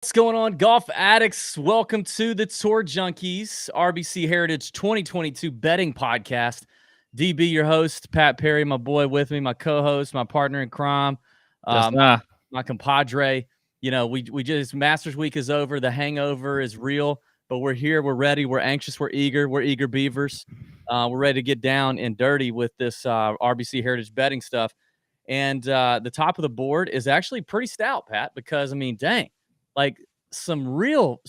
What's going on, golf addicts? Welcome to the Tour Junkies, RBC Heritage 2022 betting podcast. DB, your host, Pat Perry, my boy with me, my co-host, my partner in crime, my compadre. You know, we just Masters Week is over. The hangover is real, but we're here. We're ready. We're anxious. We're eager beavers. We're ready to get down and dirty with this RBC Heritage betting stuff. And the top of the board is actually pretty stout, Pat, because I mean, dang. Like some real,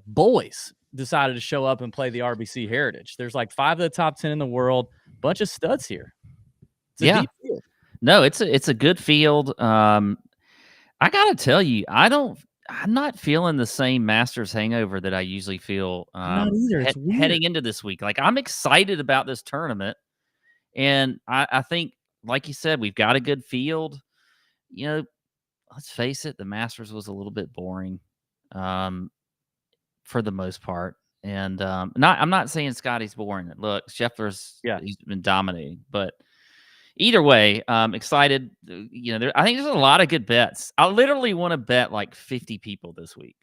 boys decided to show up and play the RBC Heritage. There's like 5 of the top 10 in the world, bunch of studs here. It's a deep field. No, it's a good field. I gotta tell you, I'm not feeling the same Masters hangover that I usually feel Not either. It's heading into this week. Like, I'm excited about this tournament, and I think, like you said, we've got a good field. You know, let's face it, the Masters was a little bit boring for the most part. And I'm not saying Scotty's boring. Look, Scheffler's he's been dominating, but either way, excited. I think there's a lot of good bets. I literally want to bet like 50 people this week.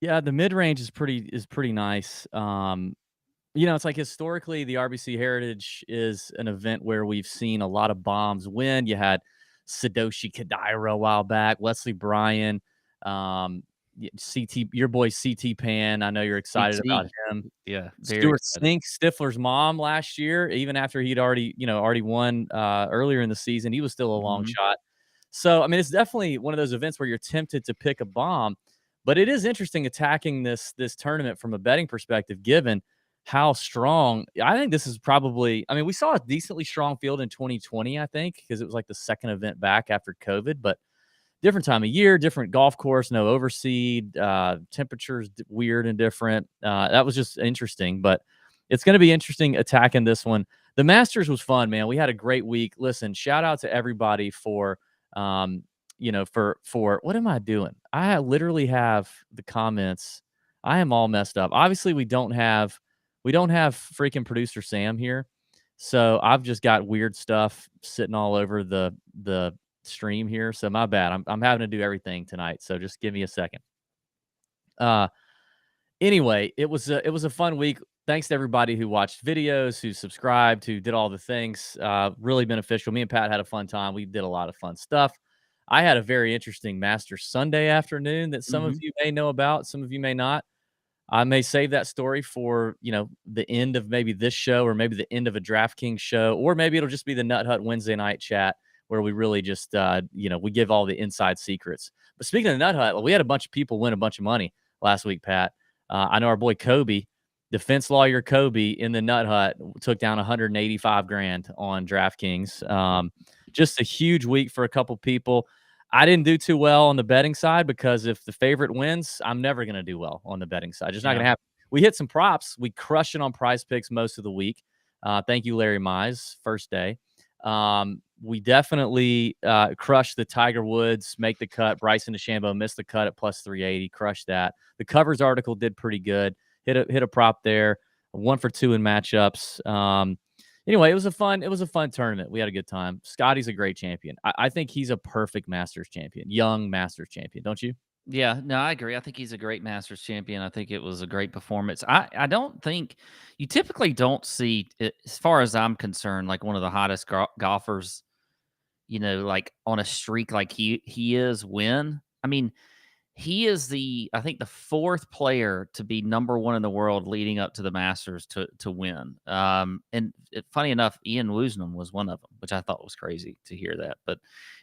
Yeah, the mid range is pretty nice. It's like historically the RBC Heritage is an event where we've seen a lot of bombs win. You had Sadoshi Kodaira a while back, Wesley Bryan, CT, your boy CT Pan. I know you're excited about him. Yeah, Stuart Sink, Stifler's mom last year, even after he'd already won earlier in the season, he was still a long shot. So I mean, it's definitely one of those events where you're tempted to pick a bomb, but it is interesting attacking this tournament from a betting perspective, given how strong. I think this is probably, I mean, we saw a decently strong field in 2020, I think, because it was like the second event back after COVID, but different time of year, different golf course, no overseed, temperatures weird and different. That was just interesting, but it's going to be interesting attacking this one. The Masters was fun, man. We had a great week. Listen, shout out to everybody for what am I doing? I literally have the comments. I am all messed up. Obviously, we don't have freaking producer Sam here. So I've just got weird stuff sitting all over the stream here. So my bad. I'm having to do everything tonight. So just give me a second. Anyway, it was a fun week. Thanks to everybody who watched videos, who subscribed, who did all the things. Really beneficial. Me and Pat had a fun time. We did a lot of fun stuff. I had a very interesting Masters Sunday afternoon that some of you may know about, some of you may not. I may save that story for, the end of maybe this show, or maybe the end of a DraftKings show, or maybe it'll just be the Nut Hut Wednesday night chat where we really just, we give all the inside secrets. But speaking of Nut Hut, we had a bunch of people win a bunch of money last week, Pat. I know our boy Kobe, defense lawyer Kobe in the Nut Hut, took down 185 grand on DraftKings. Just a huge week for a couple people. I didn't do too well on the betting side because if the favorite wins, I'm never going to do well on the betting side. Just not going to happen. We hit some props. We crushed it on Prize Picks most of the week. Thank you, Larry Mize, first day. We definitely crushed the Tiger Woods, make the cut. Bryson DeChambeau missed the cut at plus 380. Crushed that. The Covers article did pretty good. Hit a prop there. 1 for 2 in matchups. Anyway, it was a fun tournament. We had a good time. Scotty's a great champion. I think he's a perfect Masters champion, young Masters champion. Don't you? Yeah, no, I agree. I think he's a great Masters champion. I think it was a great performance. I don't think you typically don't see, as far as I'm concerned, like one of the hottest golfers, like on a streak like he is win. I mean, he is I think the 4th player to be number 1 in the world leading up to the Masters to win. And funny enough, Ian Woosnam was one of them, which I thought was crazy to hear that.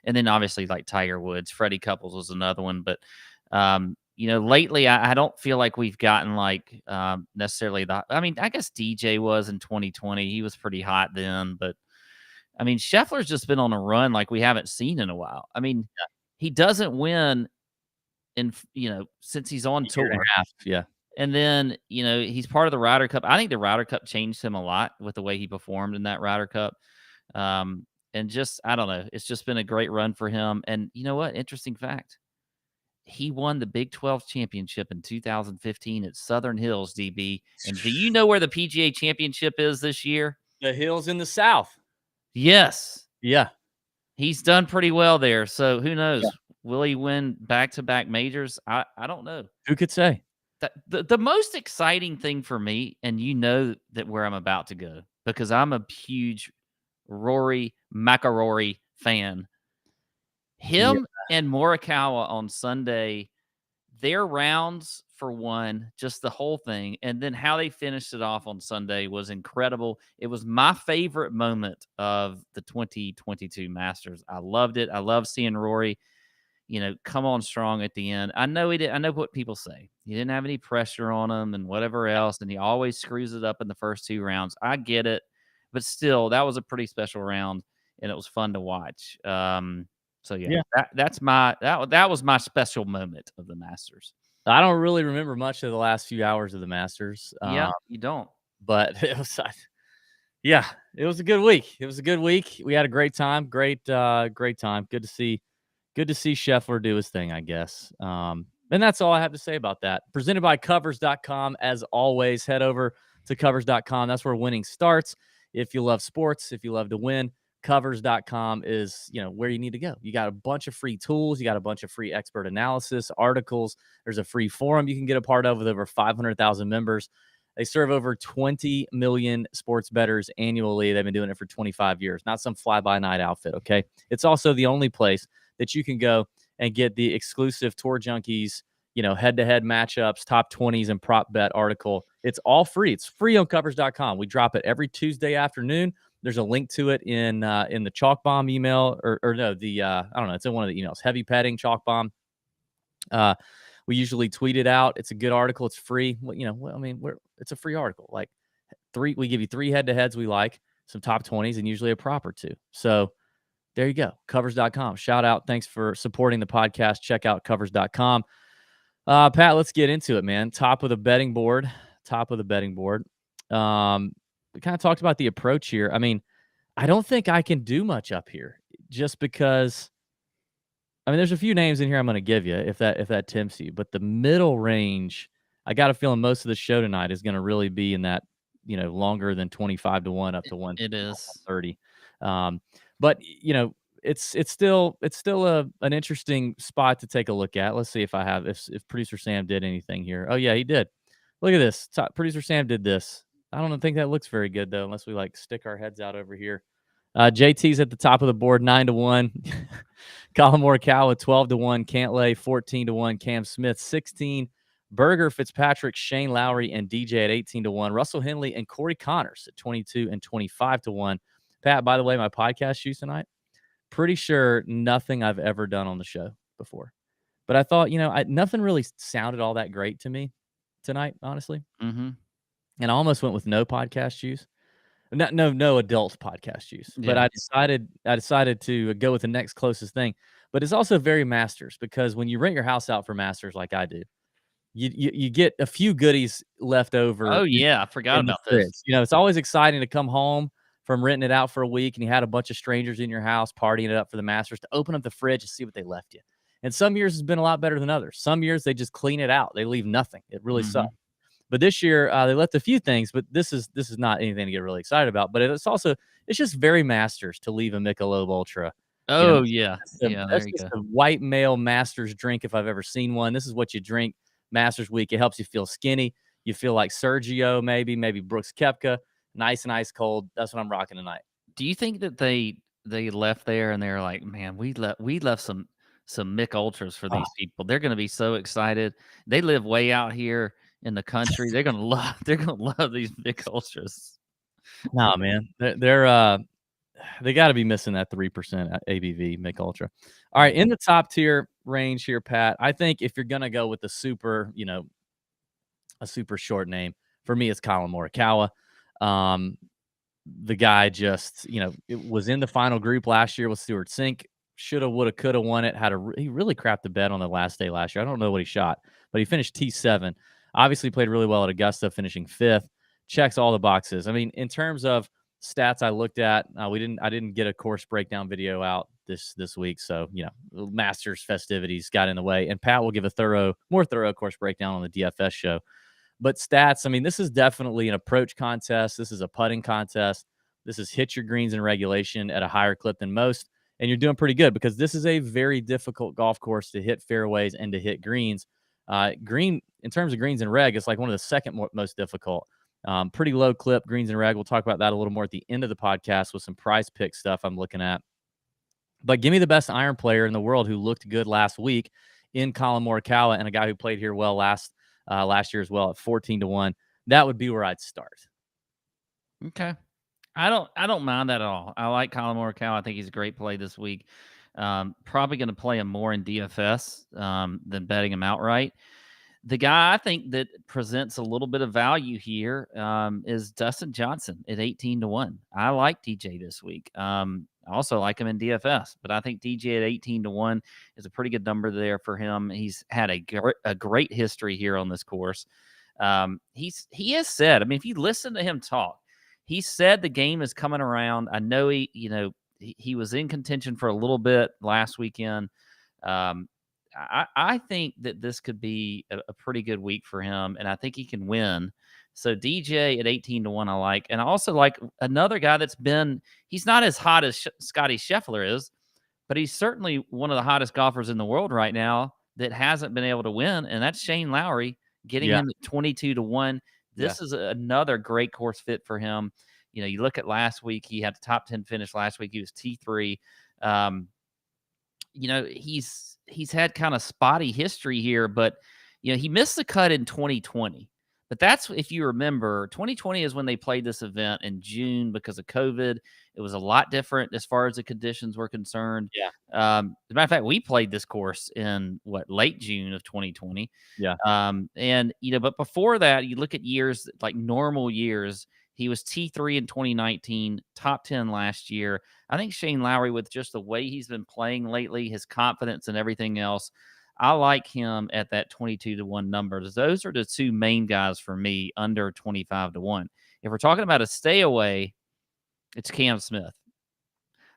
And then obviously like Tiger Woods, Freddie Couples was another one. But, lately I don't feel like we've gotten like necessarily I guess DJ was in 2020. He was pretty hot then. But, I mean, Scheffler's just been on a run like we haven't seen in a while. I mean, he doesn't win since he's on tour. Yeah. And then, he's part of the Ryder Cup. I think the Ryder Cup changed him a lot with the way he performed in that Ryder Cup. And just, I don't know, it's just been a great run for him. And you know what? Interesting fact. He won the Big 12 championship in 2015 at Southern Hills, DB. And do you know where the PGA championship is this year? The Hills in the South. Yes. Yeah. He's done pretty well there. So who knows? Yeah. Will he win back-to-back majors? I don't know. Who could say? The most exciting thing for me, and you know that where I'm about to go, because I'm a huge Rory McIlroy fan. Yeah. Him and Morikawa on Sunday, their rounds for one, just the whole thing, and then how they finished it off on Sunday was incredible. It was my favorite moment of the 2022 Masters. I loved it. I love seeing Rory, come on strong at the end. I know he did. I know what people say. He didn't have any pressure on him and whatever else, and he always screws it up in the first two rounds. I get it, but still, that was a pretty special round, and it was fun to watch. So yeah, Yeah. that was my special moment of the Masters. I don't really remember much of the last few hours of the Masters. Yeah, you don't. But it was, yeah, it was a good week. It was a good week. We had a great time. Great time. Good to see Scheffler do his thing, I guess. And that's all I have to say about that. Presented by covers.com. As always, head over to covers.com. That's where winning starts. If you love sports, if you love to win, covers.com is, where you need to go. You got a bunch of free tools. You got a bunch of free expert analysis, articles. There's a free forum you can get a part of with over 500,000 members. They serve over 20 million sports bettors annually. They've been doing it for 25 years. Not some fly-by-night outfit, okay? It's also the only place that you can go and get the exclusive Tour Junkies, head-to-head matchups, top 20s, and prop bet article. It's all free. It's free on covers.com. We drop it every Tuesday afternoon. There's a link to it in the Chalk Bomb email, or no, I don't know. It's in one of the emails. Heavy Petting Chalk Bomb. We usually tweet it out. It's a good article. It's free. It's a free article. Like we give you 3 head-to-heads we like, some top 20s, and usually a prop or 2. So there you go. Covers.com. Shout out. Thanks for supporting the podcast. Check out covers.com. Pat, let's get into it, man. Top of the betting board. We kind of talked about the approach here. I mean, I don't think I can do much up here just because, there's a few names in here I'm going to give you if that tempts you, but the middle range, I got a feeling most of the show tonight is going to really be in that, longer than 25 to 1 up to 1. It is 30. But it's still an interesting spot to take a look at. Let's see if producer Sam did anything here. Oh yeah, he did. Look at this. Producer Sam did this. I don't think that looks very good though, unless we stick our heads out over here. JT's at the top of the board, 9 to 1. Colin Morikawa, 12 to 1. Cantlay, 14 to 1. Cam Smith, 16. Berger, Fitzpatrick, Shane Lowry, and DJ at 18 to 1. Russell Henley and Corey Connors at 22 and 25 to 1. Pat, by the way, my podcast shoes tonight, pretty sure nothing I've ever done on the show before. But I thought, nothing really sounded all that great to me tonight, honestly. Mm-hmm. And I almost went with no podcast shoes. No adult podcast use, Yeah. but I decided to go with the next closest thing. But it's also very Masters, because when you rent your house out for Masters like I do, you get a few goodies left over. Oh yeah, I forgot about this. It's always exciting to come home from renting it out for a week and you had a bunch of strangers in your house partying it up for the Masters, to open up the fridge and see what they left you. And some years has been a lot better than others. Some years they just clean it out. They leave nothing. It really sucks. But this year, they left a few things, but this is not anything to get really excited about. But it's just very Masters to leave a Michelob Ultra. Oh, yeah. That's just a white male Masters drink if I've ever seen one. This is what you drink Masters week. It helps you feel skinny. You feel like Sergio, maybe Brooks Koepka. Nice and ice cold. That's what I'm rocking tonight. Do you think that they left there and they're like, man, we left some Mick Ultras for these people. They're going to be so excited. They live way out here in the country. They're gonna love these big Ultras. Nah, man, they got to be missing that 3% ABV Mick Ultra. All right, in the top tier range here, Pat. I think if you're gonna go with a super short name, for me, it's Colin Morikawa. The guy just it was in the final group last year with Stewart Cink. Shoulda, woulda, coulda won it. He really crapped the bed on the last day last year. I don't know what he shot, but he finished T7. Obviously played really well at Augusta, finishing 5th. Checks all the boxes. In terms of stats I looked at, I didn't get a course breakdown video out this week, so Masters festivities got in the way. And Pat will give a more thorough course breakdown on the DFS show. But stats, this is definitely an approach contest. This is a putting contest. This is hit your greens in regulation at a higher clip than most. and you're doing pretty good because this is a very difficult golf course to hit fairways and to hit greens. Green, in terms of greens and reg, it's like one of the second most difficult. Pretty low clip greens and reg. We'll talk about that a little more at the end of the podcast with some prize pick stuff I'm looking at. But give me the best iron player in the world who looked good last week in Colin Morikawa and a guy who played here well last year as well at 14-1. That would be where I'd start. Okay. I don't mind that at all. I like Colin Morikawa. I think he's a great play this week. Probably going to play him more in DFS than betting him outright. The guy I think that presents a little bit of value here is Dustin Johnson at 18-1. I like DJ this week. I also like him in DFS, but I think DJ at 18-1 is a pretty good number there for him. He's had a great history here on this course. He has said, I mean, if you listen to him talk, he said the game is coming around. I know he was in contention for a little bit last weekend. I think that this could be a pretty good week for him, and I think he can win. So DJ at 18-1, I like. And I also like another guy he's not as hot as Scotty Scheffler is, but he's certainly one of the hottest golfers in the world right now that hasn't been able to win, and that's Shane Lowry, getting him at 22-1. This is another great course fit for him. You look at last week, he had the top 10 finish last week. He was T3. He's had kind of spotty history here, but he missed the cut in 2020. But that's, if you remember, 2020 is when they played this event in June because of COVID. It was a lot different as far as the conditions were concerned. Yeah. As a matter of fact, we played this course in late June of 2020. Yeah. But before that, you look at years like normal years. He was T3 in 2019, top 10 last year. I think Shane Lowry, with just the way he's been playing lately, his confidence and everything else, I like him at that 22-1 number. Those are the two main guys for me under 25-1. If we're talking about a stay away, it's Cam Smith.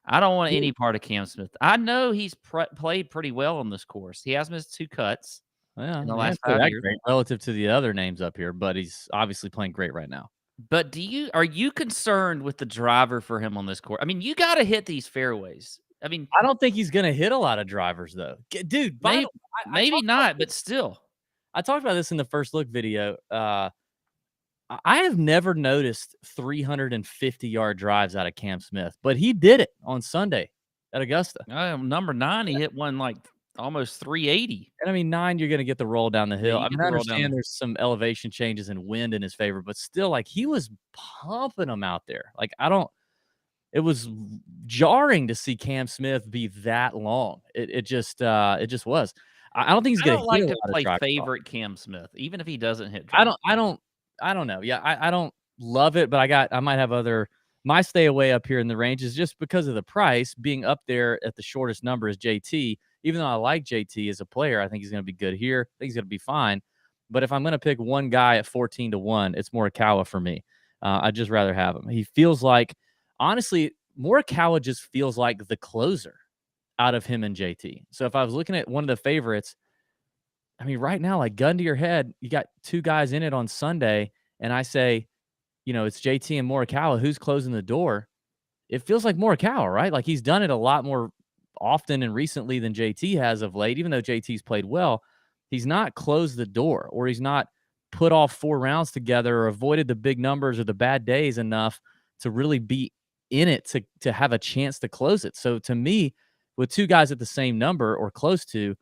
I don't want any part of Cam Smith. I know he's played pretty well on this course. He has missed 2 cuts in the last 5 years. Relative to the other names up here, but he's obviously playing great right now. But are you concerned with the driver for him on this course? I mean, you got to hit these fairways. I mean, I don't think he's going to hit a lot of drivers, though. Dude, maybe not, but still. I talked about this in the first look video. I have never noticed 350-yard drives out of Cam Smith, but he did it on Sunday at Augusta. Number 9, he hit one like almost 380. And I mean, 9, you're going to get the roll down the hill. Yeah, I mean, I understand there's some elevation changes and wind in his favor, but still, like, he was pumping them out there. Like, it was jarring to see Cam Smith be that long. It just was. I don't think he's going to like to play favorite Cam Smith, even if he doesn't hit. I don't know. Yeah, I don't love it, but I might have my stay away up here in the range is just because of the price being up there at the shortest number is JT. Even though I like JT as a player, I think he's going to be good here. I think he's going to be fine. But if I'm going to pick one guy at 14-1, it's Morikawa for me. I'd just rather have him. He feels like, honestly, Morikawa just feels like the closer out of him and JT. So if I was looking at one of the favorites, I mean, right now, like, gun to your head, you got 2 guys in it on Sunday, and I say, it's JT and Morikawa. Who's closing the door? It feels like Morikawa, right? Like, he's done it a lot more often and recently than JT has of late. Even though JT's played well, he's not closed the door, or he's not put off 4 rounds together, or avoided the big numbers or the bad days enough to really be in it to have a chance to close it. So to me, with 2 guys at the same number or close to,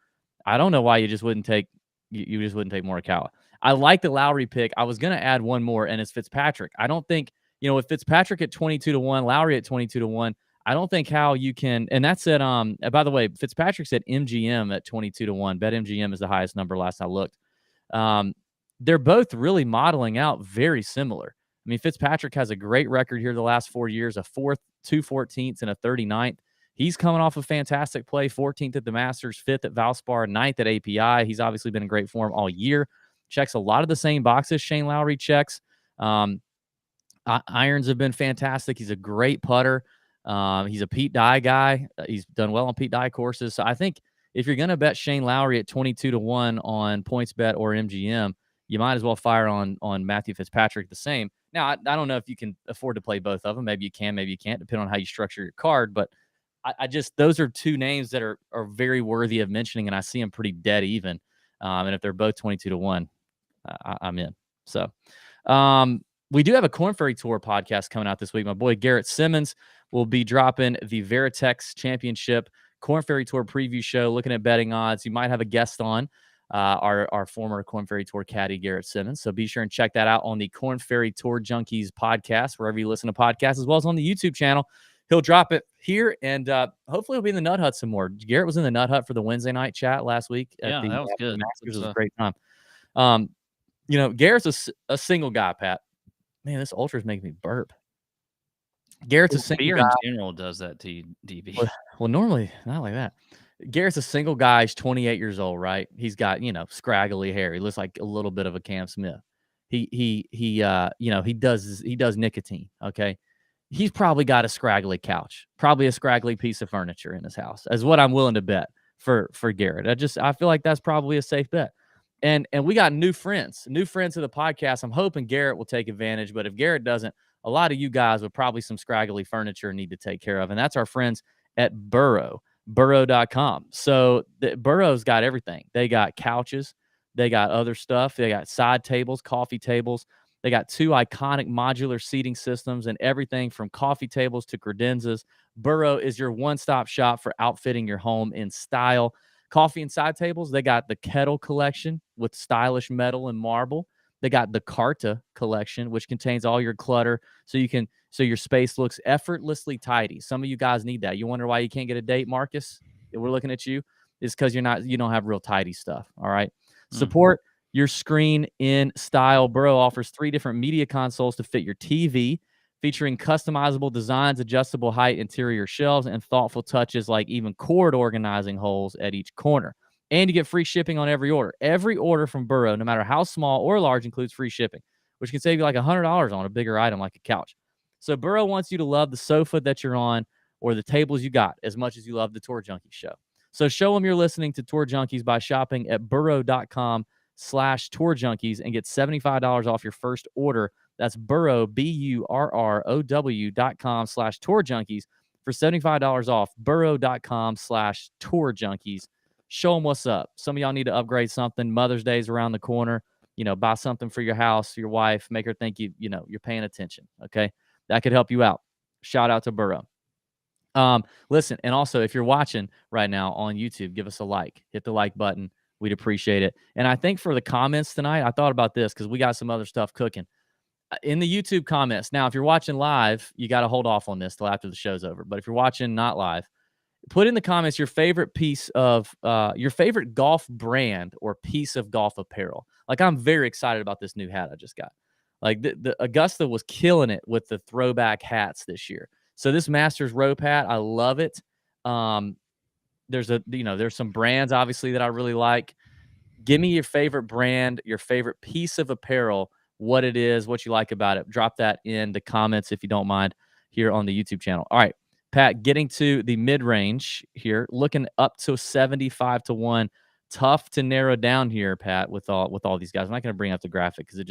I don't know why you just wouldn't take Morikawa. I like the Lowry pick. I was going to add one more, and it's Fitzpatrick. I don't think, with Fitzpatrick at 22-1, Lowry at 22-1, I don't think how you can, and that's at, by the way, Fitzpatrick's at MGM at 22-1. BetMGM is the highest number last I looked. They're both really modeling out very similar. I mean, Fitzpatrick has a great record here the last 4 years, a 4th, 2 14ths, and a 39th. He's coming off a fantastic play, 14th at the Masters, 5th at Valspar, 9th at API. He's obviously been in great form all year. Checks a lot of the same boxes Shane Lowry checks. Irons have been fantastic. He's a great putter. He's a Pete Dye guy. He's done well on Pete Dye courses. So I think if you're going to bet Shane Lowry at 22-1 on PointsBet or MGM, you might as well fire on Matthew Fitzpatrick the same. Now, I don't know if you can afford to play both of them. Maybe you can, maybe you can't, depending on how you structure your card. But I just those are two names that are very worthy of mentioning, and I see them pretty dead even. And if they're both 22-1, I'm in. So, we do have a Corn Ferry Tour podcast coming out this week. My boy Garrett Simmons will be dropping the Veritex Championship Corn Ferry Tour preview show, looking at betting odds. You might have a guest on, our former Corn Ferry Tour caddy, Garrett Simmons. So be sure and check that out on the Corn Ferry Tour Junkies podcast, wherever you listen to podcasts, as well as on the YouTube channel. He'll drop it here, and hopefully he'll be in the Nut Hut some more. Garrett was in the Nut Hut for the Wednesday night chat last week. Yeah, that was good. Masters. It was a great time. Garrett's a single guy, Pat. Man, this ultra is making me burp. Garrett's a single beer guy. in general does that to you, DB. Well, normally not like that. Garrett's a single guy. He's 28 years old, right? He's got, scraggly hair. He looks like a little bit of a Cam Smith. He does nicotine. Okay. He's probably got a scraggly couch, probably a scraggly piece of furniture in his house, is what I'm willing to bet for Garrett. I feel like that's probably a safe bet. And we got new friends to the podcast. I'm hoping Garrett will take advantage, but if Garrett doesn't, a lot of you guys with probably some scraggly furniture need to take care of. And that's our friends at burrow.com. So Burrow's got everything. They got couches. They got other stuff. They got side tables, coffee tables. They got 2 iconic modular seating systems and everything from coffee tables to credenzas. Burrow is your one-stop shop for outfitting your home in style. Coffee and side tables, they got the Kettle collection with stylish metal and marble. They got the Carta collection, which contains all your clutter, so your space looks effortlessly tidy. Some of you guys need that. You wonder why you can't get a date, Marcus? We're looking at you. It's because you don't have real tidy stuff. All right. Support your screen in style. Burrow offers 3 different media consoles to fit your TV, featuring customizable designs, adjustable height, interior shelves, and thoughtful touches like even cord organizing holes at each corner. And you get free shipping on every order. Every order from Burrow, no matter how small or large, includes free shipping, which can save you like $100 on a bigger item like a couch. So Burrow wants you to love the sofa that you're on or the tables you got as much as you love the Tour Junkies show. So show them you're listening to Tour Junkies by shopping at burrow.com/Tour Junkies and get $75 off your first order. That's Burrow, BURROW.com/Tour Junkies for $75 off. Burrow.com/Tour Junkies. Show them what's up. Some of y'all need to upgrade something. Mother's Day's around the corner. Buy something for your house, your wife, make her think you're paying attention. Okay. That could help you out. Shout out to Burrow. Listen, and also if you're watching right now on YouTube, give us a like. Hit the like button. We'd appreciate it. And I think for the comments tonight, I thought about this because we got some other stuff cooking. In the YouTube comments. Now, if you're watching live, you got to hold off on this till after the show's over. But if you're watching not live, put in the comments your favorite piece of your favorite golf brand or piece of golf apparel. Like, I'm very excited about this new hat I just got. Like the Augusta was killing it with the throwback hats this year. So this Masters rope hat, I love it. There's some brands obviously that I really like. Give me your favorite brand, your favorite piece of apparel, what it is, what you like about it. Drop that in the comments if you don't mind here on the YouTube channel. All right, Pat, getting to the mid-range here, looking up to 75-1. Tough to narrow down here, Pat, with all these guys. I'm not going to bring up the graphic because it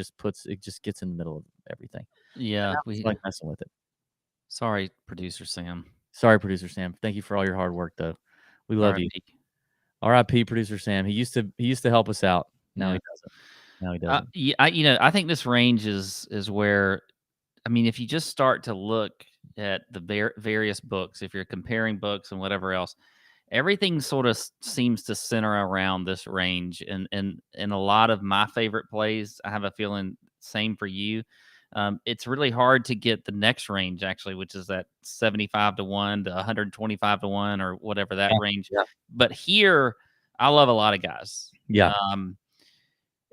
just gets in the middle of everything. Yeah, we like messing with it. Sorry, producer Sam. Thank you for all your hard work, though. We love you. R.I.P. producer Sam. He used to help us out. Now he doesn't. I think this range is where, if you just start to look at the various books, if you're comparing books and whatever else, everything sort of seems to center around this range. And a lot of my favorite plays, I have a feeling same for you. It's really hard to get the next range, actually, which is that 75-1 to 125-1 or whatever that range. Yeah. But here, I love a lot of guys. Yeah.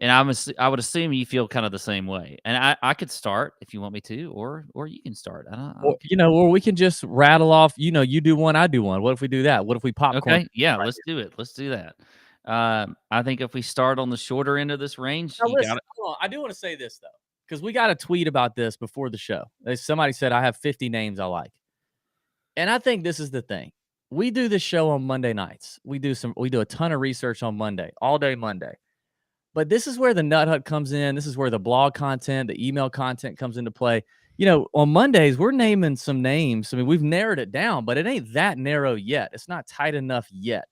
And I would assume you feel kind of the same way. And I could start if you want me to, or you can start. Or we can just rattle off. You do one, I do one. What if we do that? What if we popcorn? Okay, yeah, let's do it. Let's do that. I think if we start on the shorter end of this range, hold on. I do want to say this though, because we got a tweet about this before the show. Somebody said I have 50 names I like, and I think this is the thing. We do this show on Monday nights. We do a ton of research on Monday, all day Monday. But this is where the Nut Hut comes in. This is where the blog content, the email content comes into play. On Mondays, we're naming some names. I mean, we've narrowed it down, but it ain't that narrow yet. It's not tight enough yet.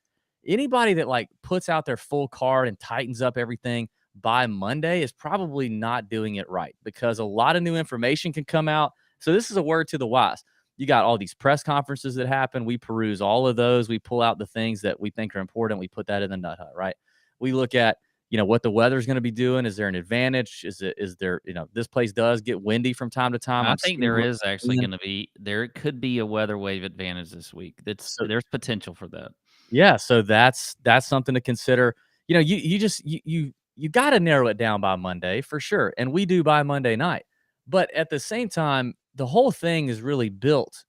Anybody that like puts out their full card and tightens up everything by Monday is probably not doing it right because a lot of new information can come out. So this is a word to the wise. You got all these press conferences that happen. We peruse all of those. We pull out the things that we think are important. We put that in the nut hut, right? We look at what the weather's going to be doing. Is there an advantage? Is there, this place does get windy from time to time. I I'm think seeing there what is actually gonna be there could be a weather wave advantage this week. so There's potential for that. yeah, so that's something to consider. You got to narrow it down by Monday for sure, and we do by Monday night. But at the same time, the whole thing is really built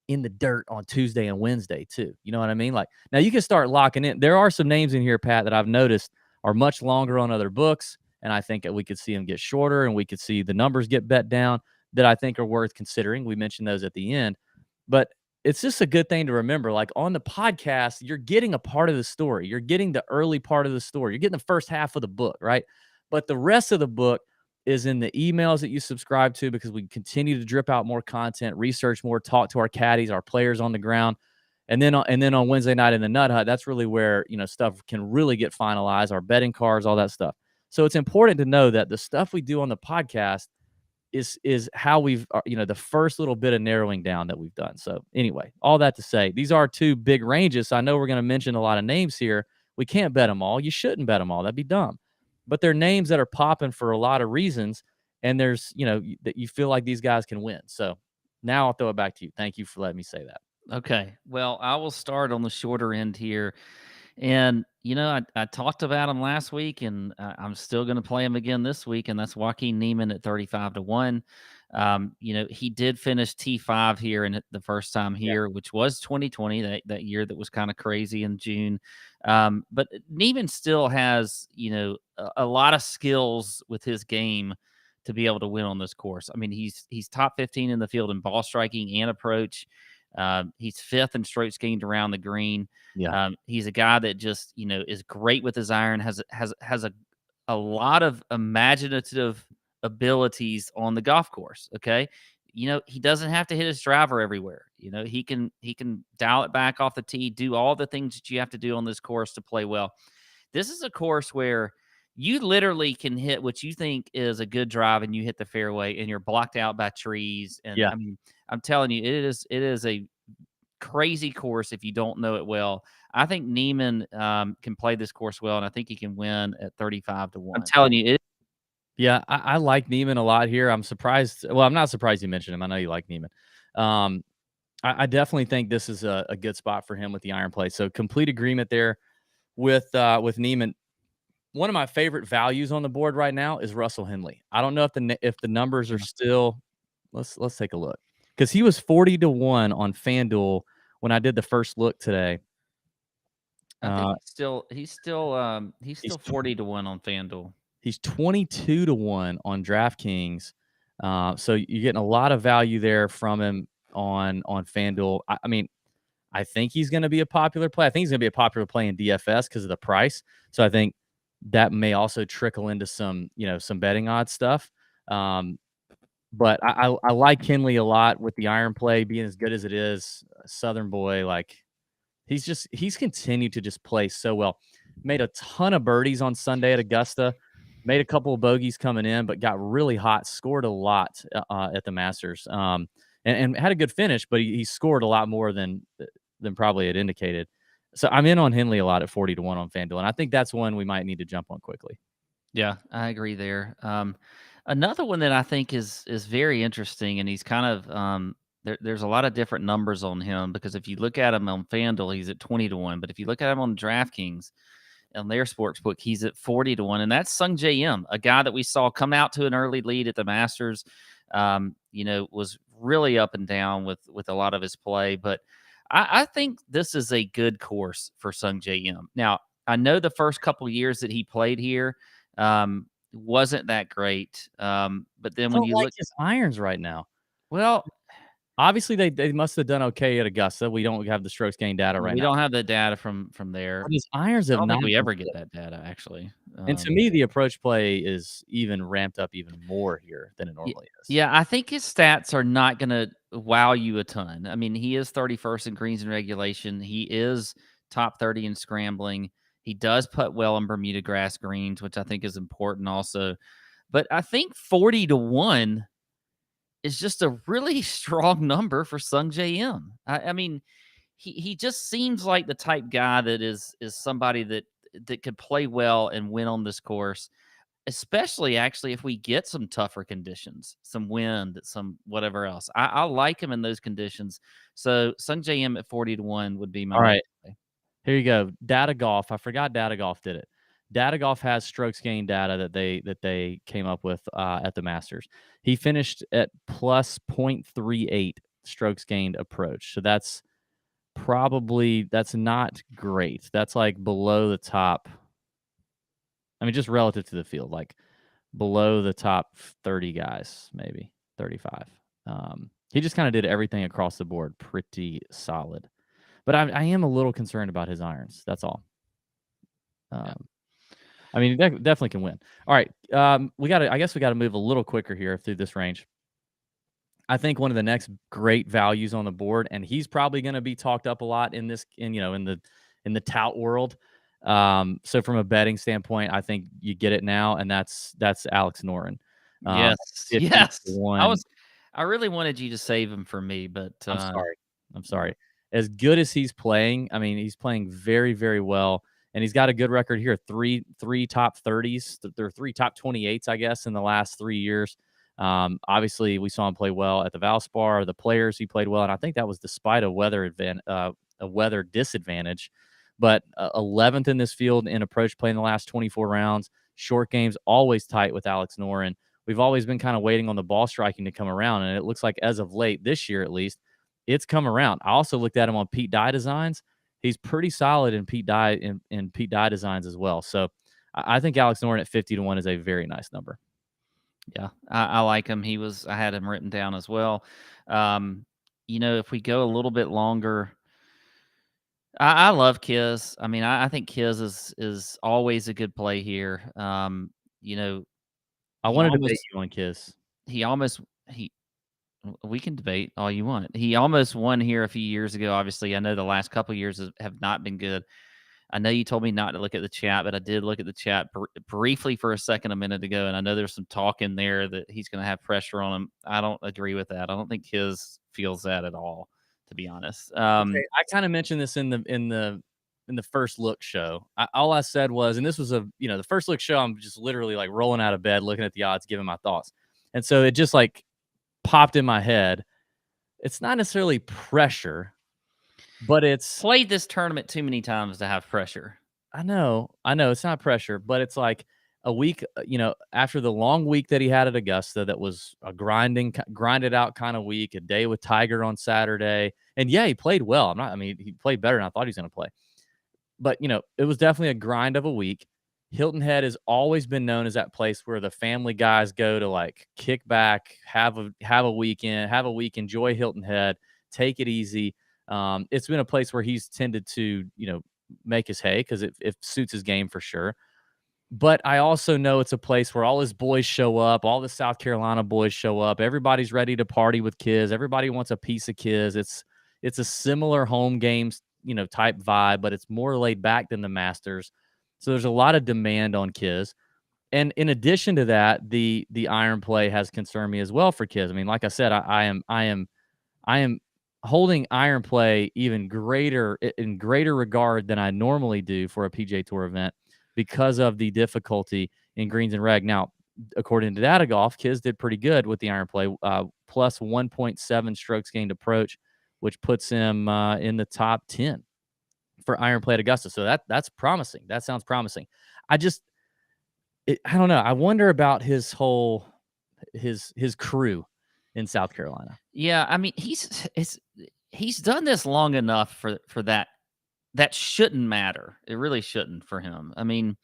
in the dirt on Tuesday and Wednesday too. You know what I mean? Like now you can start locking in. There are some names in here, Pat, that I've noticed are much longer on other books, and I think that we could see them get shorter, and we could see the numbers get bet down that I think are worth considering. We mentioned those at the end, but it's just a good thing to remember. Like on the podcast, you're getting a part of the story. You're getting the early part of the story. You're getting the first half of the book, right? But the rest of the book is in the emails that you subscribe to because we continue to drip out more content, research more, talk to our caddies, our players on the ground. And then on Wednesday night in the Nut Hut, that's really where, stuff can really get finalized, our betting cards, all that stuff. So it's important to know that the stuff we do on the podcast is how we've, the first little bit of narrowing down that we've done. So anyway, all that to say, these are two big ranges. So I know we're going to mention a lot of names here. We can't bet them all. You shouldn't bet them all. That'd be dumb. But they're names that are popping for a lot of reasons. And there's, that you feel like these guys can win. So now I'll throw it back to you. Thank you for letting me say that. Okay. Well, I will start on the shorter end here. And, I talked about him last week, and I'm still going to play him again this week, and that's Joaquin Niemann at 35-1. He did finish T5 here in the first time Yeah. here, which was 2020, that year that was kind of crazy in June. But Niemann still has, a lot of skills with his game to be able to win on this course. I mean, he's top 15 in the field in ball striking and approach. He's fifth in strokes gained around the green. Yeah. He's a guy that just is great with his iron. Has a lot of imaginative abilities on the golf course. Okay, he doesn't have to hit his driver everywhere. He can dial it back off the tee, do all the things that you have to do on this course to play well. This is a course where you literally can hit what you think is a good drive, and you hit the fairway, and you're blocked out by trees. And Yeah. I mean, I'm telling you, it is a crazy course if you don't know it well. I think Neiman can play this course well, and I think he can win at 35-1. I'm telling you, yeah, I like Neiman a lot here. I'm surprised. Well, I'm not surprised you mentioned him. I know you like Neiman. I definitely think this is a good spot for him with the iron play. So complete agreement there with Neiman. One of my favorite values on the board right now is Russell Henley. I don't know if the numbers are still. Let's take a look because he was 40-1 on FanDuel when I did the first look today. I think he's still 40-1 on FanDuel. He's 22-1 on DraftKings. So you're getting a lot of value there from him on FanDuel. I mean, I think he's going to be a popular play. I think he's going to be a popular play in DFS because of the price. So I think that may also trickle into some betting odds stuff. But I like Henley a lot with the iron play being as good as it is. Southern boy, like he's continued to just play so well. Made a ton of birdies on Sunday at Augusta. Made a couple of bogeys coming in, but got really hot. Scored a lot at the Masters, and had a good finish. But he scored a lot more than probably it indicated. So I'm in on Henley a lot at 40-1 on FanDuel, and I think that's one we might need to jump on quickly. Yeah, I agree there. Another one that I think is very interesting, and he's kind of there's a lot of different numbers on him because if you look at him on FanDuel, he's at 20-1, but if you look at him on DraftKings on their sportsbook, he's at 40-1, and that's Sung J M, a guy that we saw come out to an early lead at the Masters. Was really up and down with a lot of his play, but I think this is a good course for Sung J M. Now, I know the first couple years that he played here wasn't that great, but then when Don't you like look, his irons right now. well, Obviously, they must have done okay at Augusta. We don't have the strokes gained data right We now. don't have the data from there. But his irons I have don't not think we been ever get good. that data, actually. And to me, the approach play is even ramped up even more here than it Ye normally is. yeah, I think his stats are not gonna wow you a ton. I mean, he is 31st in greens in regulation. He is top 30 in scrambling. He does putt well in Bermuda grass greens, which I think is important also. But I think 40 to 1 is just a really strong number for Sung J M. I mean, he just seems like the type guy that is somebody that could play well and win on this course, especially actually if we get some tougher conditions, some wind, some whatever else. I like him in those conditions. So Sung J M at 40 to 1 would be my All main right, play. here you go. Data Golf. I forgot Data Golf did it. Data Golf has strokes gained data that they came up with at the Masters. He finished at plus 0.38 strokes gained approach. So that's not great. That's like below the top. I mean, just relative to the field, like below the top 30 guys, maybe 35. He just kind of did everything across the board pretty solid. But I am a little concerned about his irons. That's all. Yeah. Um, I mean, he definitely can win. All right, I guess we got to move a little quicker here through this range. I think one of the next great values on the board, and he's probably going to be talked up a lot in this, in the tout world. So from a betting standpoint, I think you get it now, and that's Alex Noren, Yes. 50 to Yes. 1. I really wanted you to save him for me, but I'm sorry. I'm yeah. sorry. As good as he's playing, I mean, he's playing very, very well, and he's got a good record here. Three top 30s. There are three top 28s, I guess, in the last 3 years. Obviously, we saw him play well at the Valspar. The Players, he played well, and I think that was despite a weather disadvantage. But 11th in this field in approach play in the last 24 rounds. Short games always tight with Alex Noren. We've always been kind of waiting on the ball striking to come around, and it looks like as of late this year, at least, it's come around. I also looked at him on Pete Dye designs. He's pretty solid in Pete Dye in Pete Dye designs as well. So I think Alex Noren at 50 to 1 is a very nice number. Yeah, I like him. I had him written down as well. If we go a little bit longer, I love Kiz. I mean, I think Kiz is always a good play here. You know, I he want to debate almost you on Kiss. he almost he we can debate all you want. He almost won here a few years ago. Obviously, I know the last couple years have not been good. I know you told me not to look at the chat, but I did look at the chat briefly for a second a minute ago, and I know there's some talk in there that he's going to have pressure on him. I don't agree with that. I don't think his feels that at all, to be honest. Okay, I kind of mentioned this in the first look show. All I said was, and this was the first look show. I'm just literally like rolling out of bed, looking at the odds, giving my thoughts, and so it just like popped in my head. It's not necessarily pressure, but it's Played this tournament too many times to have pressure. I know it's not pressure, but it's like a week, after the long week that he had at Augusta, that was a grinded out kind of week, a day with Tiger on Saturday. And yeah, he played well. I mean, he played better than I thought he was going to play. But, it was definitely a grind of a week. Hilton Head has always been known as that place where the family guys go to like kick back, have a weekend, enjoy Hilton Head, take it easy. It's been a place where he's tended to, make his hay because it suits his game for sure. But I also know it's a place where all his boys show up, all the South Carolina boys show up. Everybody's ready to party with kids. Everybody wants a piece of kids. It's a similar home games, type vibe, but it's more laid back than the Masters. So there's a lot of demand on kids. And in addition to that, the iron play has concerned me as well for kids. I mean, like I said, I am holding iron play even greater in greater regard than I normally do for a PGA Tour event because of the difficulty in greens and reg. Now, according to Data Golf, Kiz did pretty good with the iron play, plus 1.7 strokes gained approach, which puts him in the top 10 for iron play at Augusta. So that's promising. That sounds promising. I don't know. I wonder about his crew in South Carolina. Yeah, I mean, he's done this long enough for that. That shouldn't matter. It really shouldn't for him. I mean,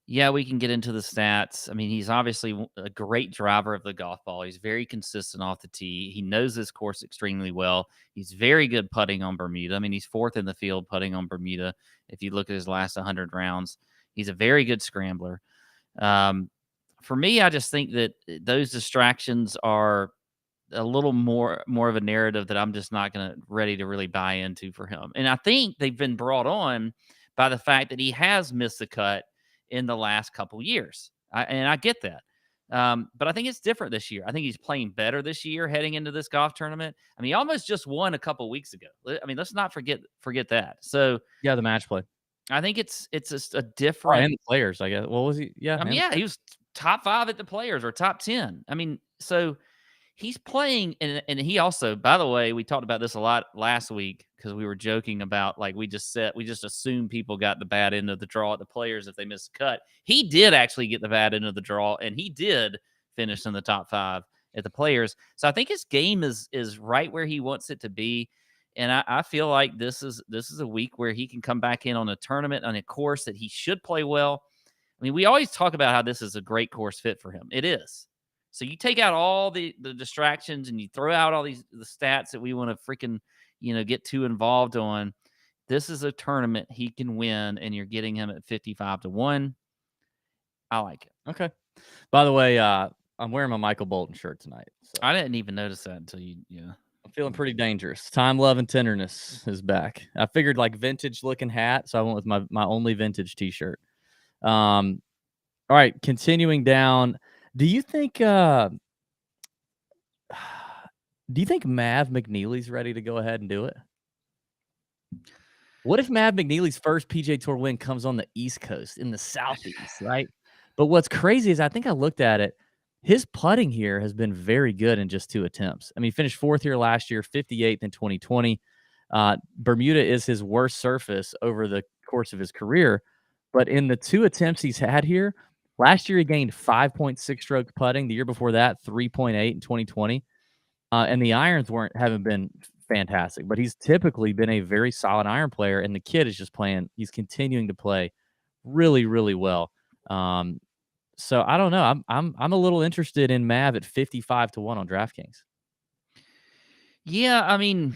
Yeah, we can get into the stats. I mean, he's obviously a great driver of the golf ball. He's very consistent off the tee. He knows this course extremely well. He's very good putting on Bermuda. I mean, he's fourth in the field putting on Bermuda. If you look at his last 100 rounds, he's a very good scrambler. Um, for me, I just think that those distractions are a little more of a narrative that I'm just not gonna ready to really buy into for him. And I think they've been brought on by the fact that he has missed the cut in the last couple years. I get that. But I think it's different this year. I think he's playing better this year heading into this golf tournament. I mean, he almost just won a couple weeks ago. I mean, let's not forget that. So Yeah, the match play. I think it's just a Oh, different. and the players, I guess. What was he? Yeah, I mean, and yeah, he was top 5 at the players or top 10. I mean, so he's playing, and he also, by the way, we talked about this a lot last week because we were joking about like we just assumed people got the bad end of the draw at the players if they missed a cut. He did actually get the bad end of the draw, and he did finish in the top 5 at the players. So I think his game is right where he wants it to be. And I feel like this is a week where he can come back in on a tournament on a course that he should play well. I mean, we always talk about how this is a great course fit for him. It is. So you take out all the distractions and you throw out all the stats that we want to freaking, get too involved on. This is a tournament he can win, and you're getting him at 55-1. I like it. okay. By the way, I'm wearing my Michael Bolton shirt tonight. So I didn't even notice that until I'm feeling pretty dangerous. Time, love, and tenderness is back. I figured like vintage looking hat, so I went with my only vintage T-shirt. All right, continuing down. Do you think Mav McNeely's ready to go ahead and do it? What if Mav McNeely's first PGA Tour win comes on the East Coast in the Southeast, right? But what's crazy is I think I looked at it. His putting here has been very good in just 2 attempts. I mean, he finished 4th here last year, 58th in 2020. Bermuda is his worst surface over the course of his career. But in the 2 attempts he's had here, last year he gained 5.6 strokes putting. The year before that, 3.8 in 2020. And the irons haven't been fantastic, but he's typically been a very solid iron player, and the kid is just playing. He's continuing to play really, really well. So I don't know. I'm a little interested in Mav at 55-1 on DraftKings. Yeah, I mean,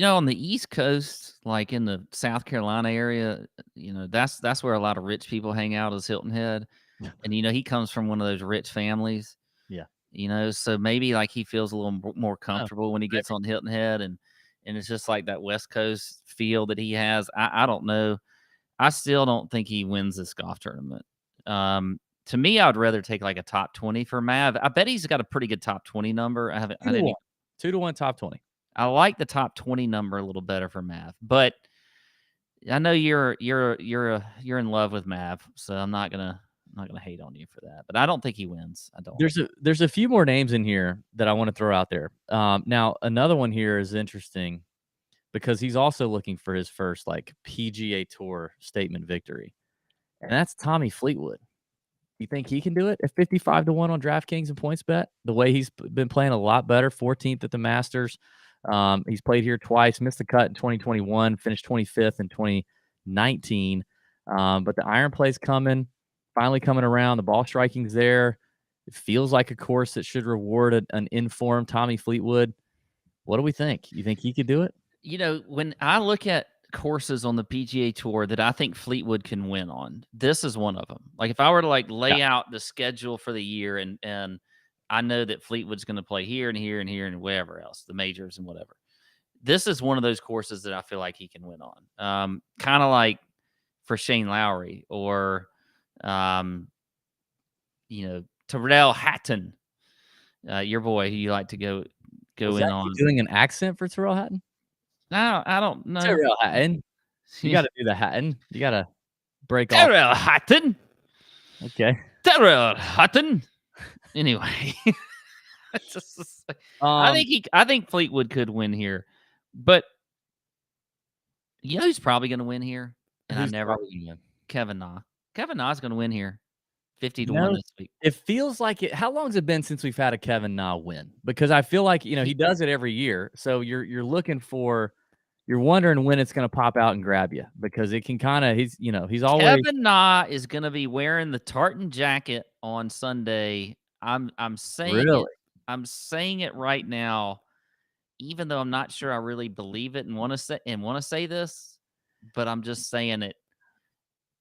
on the East Coast, like in the South Carolina area, that's where a lot of rich people hang out is Hilton Head. And he comes from one of those rich families. Yeah. So maybe like he feels a little more Oh, comfortable when he maybe. gets on Hilton Head, and it's just like that West Coast feel that he has. I don't know. I still don't think he wins this golf tournament. To me, I would rather take like a top 20 for Mav. I bet he's got a pretty good top 20 number. I 2-1 top 20. I like the top 20 number a little better for Mav, but I know you're in love with Mav, so I'm not gonna hate on you for that. But I don't think he wins. I don't. There's a few more names in here that I want to throw out there. Now another one here is interesting because he's also looking for his first like PGA Tour statement victory, and that's Tommy Fleetwood. You think he can do it at 55-1 on DraftKings and PointsBet? The way he's been playing a lot better, 14th at the Masters. He's played here twice, missed the cut in 2021, finished 25th in 2019. But the iron play's finally coming around. The ball striking's there. It feels like a course that should reward an informed Tommy Fleetwood. What do we think? You think he could do it? When I look at courses on the PGA Tour that I think Fleetwood can win on, this is one of them. Like if I were to like lay out the schedule for the year, and I know that Fleetwood's going to play here and here and here and wherever else, the majors and whatever. This is one of those courses that I feel like he can win on. Kind of like for Shane Lowry or, Terrell Hatton, your boy who you like to go Was in that on. you doing an accent for Terrell Hatton? No, I don't know. Terrell Hatton. You got to do the Hatton. You got to break off. Terrell Hatton. Okay. Terrell Hatton. Anyway, I think Fleetwood could win here, but who's probably going to win here? And Who's I never win? Kevin Na. Kevin Na's going to win here, 50-1 this week. It feels like it. How long has it been since we've had a Kevin Na win? Because I feel like he does it every year. So you're looking for you're wondering when it's going to pop out and grab you because it can kind of he's always Kevin Na is gonna be wearing the tartan jacket on Sunday. I'm saying it. really. I'm saying it right now, even though I'm not sure I really believe it and want to say this, but I'm just saying it.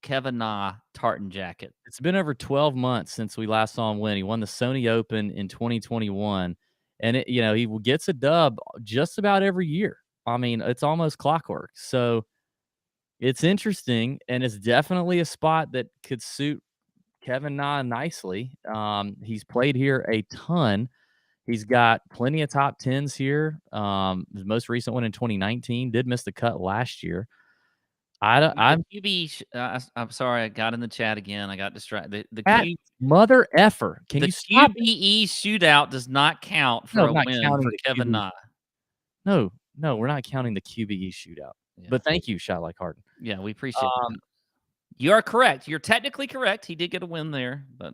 Kevin Na tartan jacket. It's been over 12 months since we last saw him win. He won the Sony Open in 2021, and he gets a dub just about every year. I mean, it's almost clockwork. So it's interesting, and it's definitely a spot that could suit Kevin Na nicely. He's played here a ton. He's got plenty of top tens here. The most recent one in 2019 did miss the cut last year. The I'm QB. I'm sorry, I got in the chat again. I got distracted. at mother effer. Can The you stop it? QBE shootout does not count No, for I'm a not win counting for the Kevin QB. Na. No, no, we're not counting the QBE shootout. Yeah, But thank you, Shot Like Harden. yeah, we appreciate Um, that. You are correct. You're technically correct. He did get a win there, but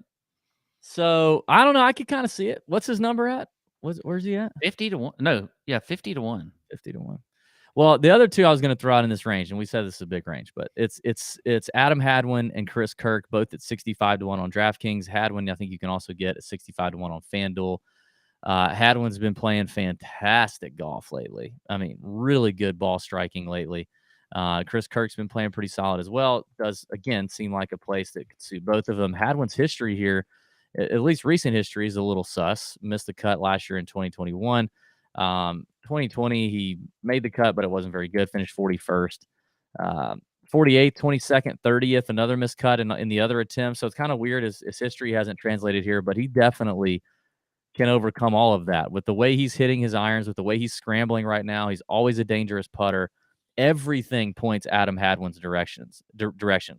so I don't know. I could kind of see it. What's his number at? Where's he at? 50-1. No, yeah, 50-1. 50-1. Well, the other two I was going to throw out in this range, and we said this is a big range, but it's Adam Hadwin and Chris Kirk, both at 65-1 on DraftKings. Hadwin, I think you can also get at 65-1 on FanDuel. Hadwin's been playing fantastic golf lately. I mean, really good ball striking lately. Chris Kirk's been playing pretty solid as well. Does, again, seem like a place that could suit both of them. Hadwin's history here, at least recent history, is a little sus. Missed the cut last year in 2021. 2020, he made the cut, but it wasn't very good. Finished 41st. 48th, 22nd, 30th, another missed cut in the other attempt. So it's kind of weird. His history hasn't translated here, but he definitely can overcome all of that with the way he's hitting his irons, with the way he's scrambling right now. He's always a dangerous putter. Everything points Adam Hadwin's direction.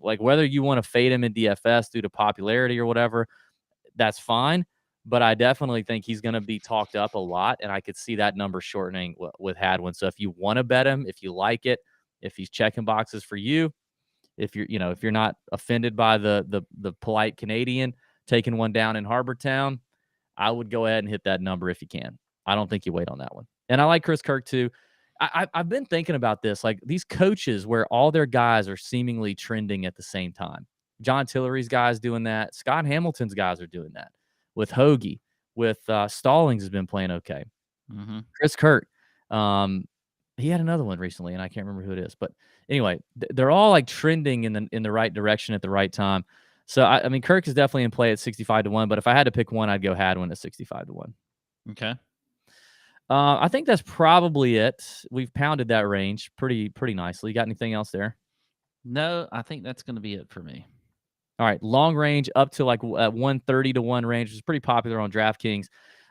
Like whether you want to fade him in DFS due to popularity or whatever, that's fine. But I definitely think he's going to be talked up a lot, and I could see that number shortening with Hadwin. So if you want to bet him, if you like it, if he's checking boxes for you, if you're not offended by the polite Canadian taking one down in Harbour Town, I would go ahead and hit that number if you can. I don't think you wait on that one. And I like Chris Kirk too. I've been thinking about this, like these coaches where all their guys are seemingly trending at the same time. John Tillery's guys doing that. Scott Hamilton's guys are doing that. With Hoagie, with Stallings has been playing okay. Mm-hmm. Chris Kirk, he had another one recently, and I can't remember who it is. But anyway, they're all like trending in the right direction at the right time. So I mean, Kirk is definitely in play at 65-1. But if I had to pick one, I'd go Hadwin at 65-1. Okay. I think that's probably it. We've pounded that range pretty nicely. You got anything else there? No, I think that's going to be it for me. All right, long range up to like 130-1 range, which is pretty popular on DraftKings.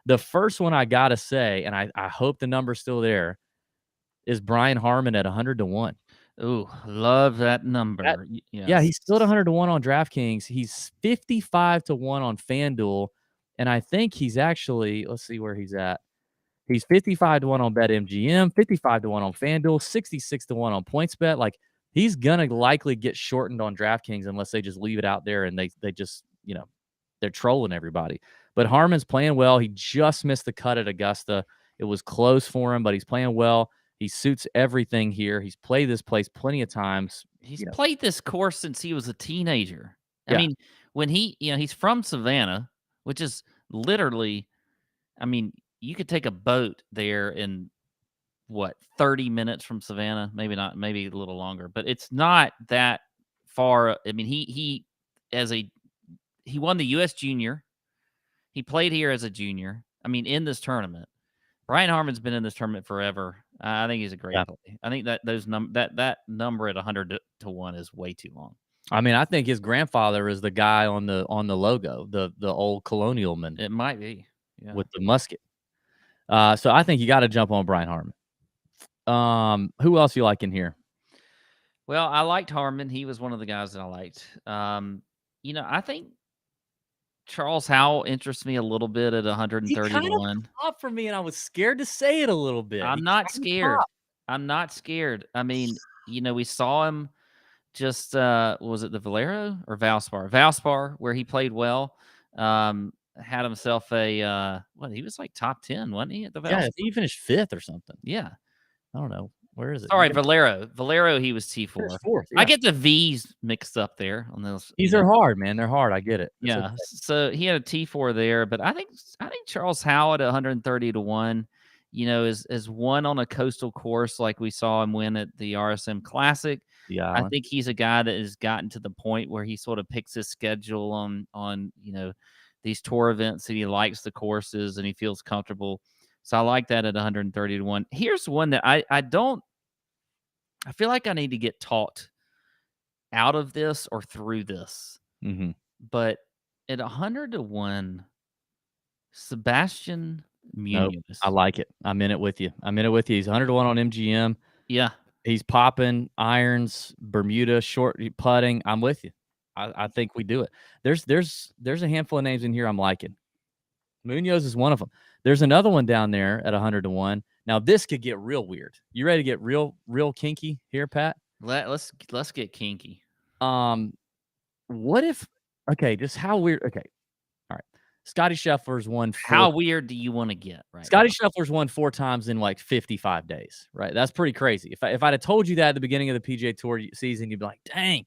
The first one I gotta say, and I hope the number's still there, is Brian Harman at 100-1. Ooh, love that number. Yeah, he's still at 100-1 on DraftKings. He's 55-1 on FanDuel, and I think he's actually, let's see where he's at. He's 55-1 on BetMGM, 55-1 on FanDuel, 66-1 on PointsBet. Like, he's gonna likely get shortened on DraftKings unless they just leave it out there and they just, they're trolling everybody. But Harman's playing well. He just missed the cut at Augusta. It was close for him, but he's playing well. He suits everything here. He's played this place plenty of times. He's played this course since he was a teenager. I mean, when he's from Savannah, which is literally, I mean, you could take a boat there in 30 minutes from Savannah, maybe not, maybe a little longer, but it's not that far. I mean, he won the US Junior. He played here as a junior. I mean, in this tournament, Brian Harman's been in this tournament forever. I think he's a great play. I think that that number at 100-1 is way too long. I mean, I think his grandfather is the guy on the logo, the old colonial man. It might be, with the musket. So I think you got to jump on Brian Harman. Who else you like in here? Well, I liked Harman. He was one of the guys that I liked. I think Charles Howell interests me a little bit at 131. He kind of popped for me, and I was scared to say it a little bit. I'm not scared. I'm not scared. I mean, we saw him just was it the Valero or Valspar? Valspar, where he played well. Had himself he was like top 10, wasn't he, at the Valspar? Yeah, he finished 5th or something. Yeah. I don't know. Where is it? Sorry, Valero. Valero, he was T4. Fourth. I Yeah. get the V's mixed up there on those. These are hard, man. They're hard. I get it. It's Yeah. okay. So he had a T4 there, but I think Charles Howard at 130 to 1, is one on a coastal course like we saw him win at the RSM Classic. The I island. think he's a guy that has gotten to the point where he sort of picks his schedule on these tour events that he likes the courses and he feels comfortable. So I like that at 130 to 1. Here's one that I feel like I need to get taught out of this or through this. Mm-hmm. But at 100 to 1, Sebastian Nope. Munoz. I like it. I'm in it with you. He's 100 to 1 on MGM. Yeah. He's popping irons, Bermuda, short putting. I'm with you. I think we do it. There's a handful of names in here I'm liking. Munoz is one of them. There's another one down there at 100 to 1. Now this could get real weird. You ready to get real kinky here, Pat? Let's get kinky. What if? Okay, just how weird. Okay, all right. Scotty Scheffler's won. How weird do you want to get? Right. Scotty Scheffler's won 4 times in like 55 days. Right. That's pretty crazy. If I'd have told you that at the beginning of the PGA Tour season, you'd be like, dang.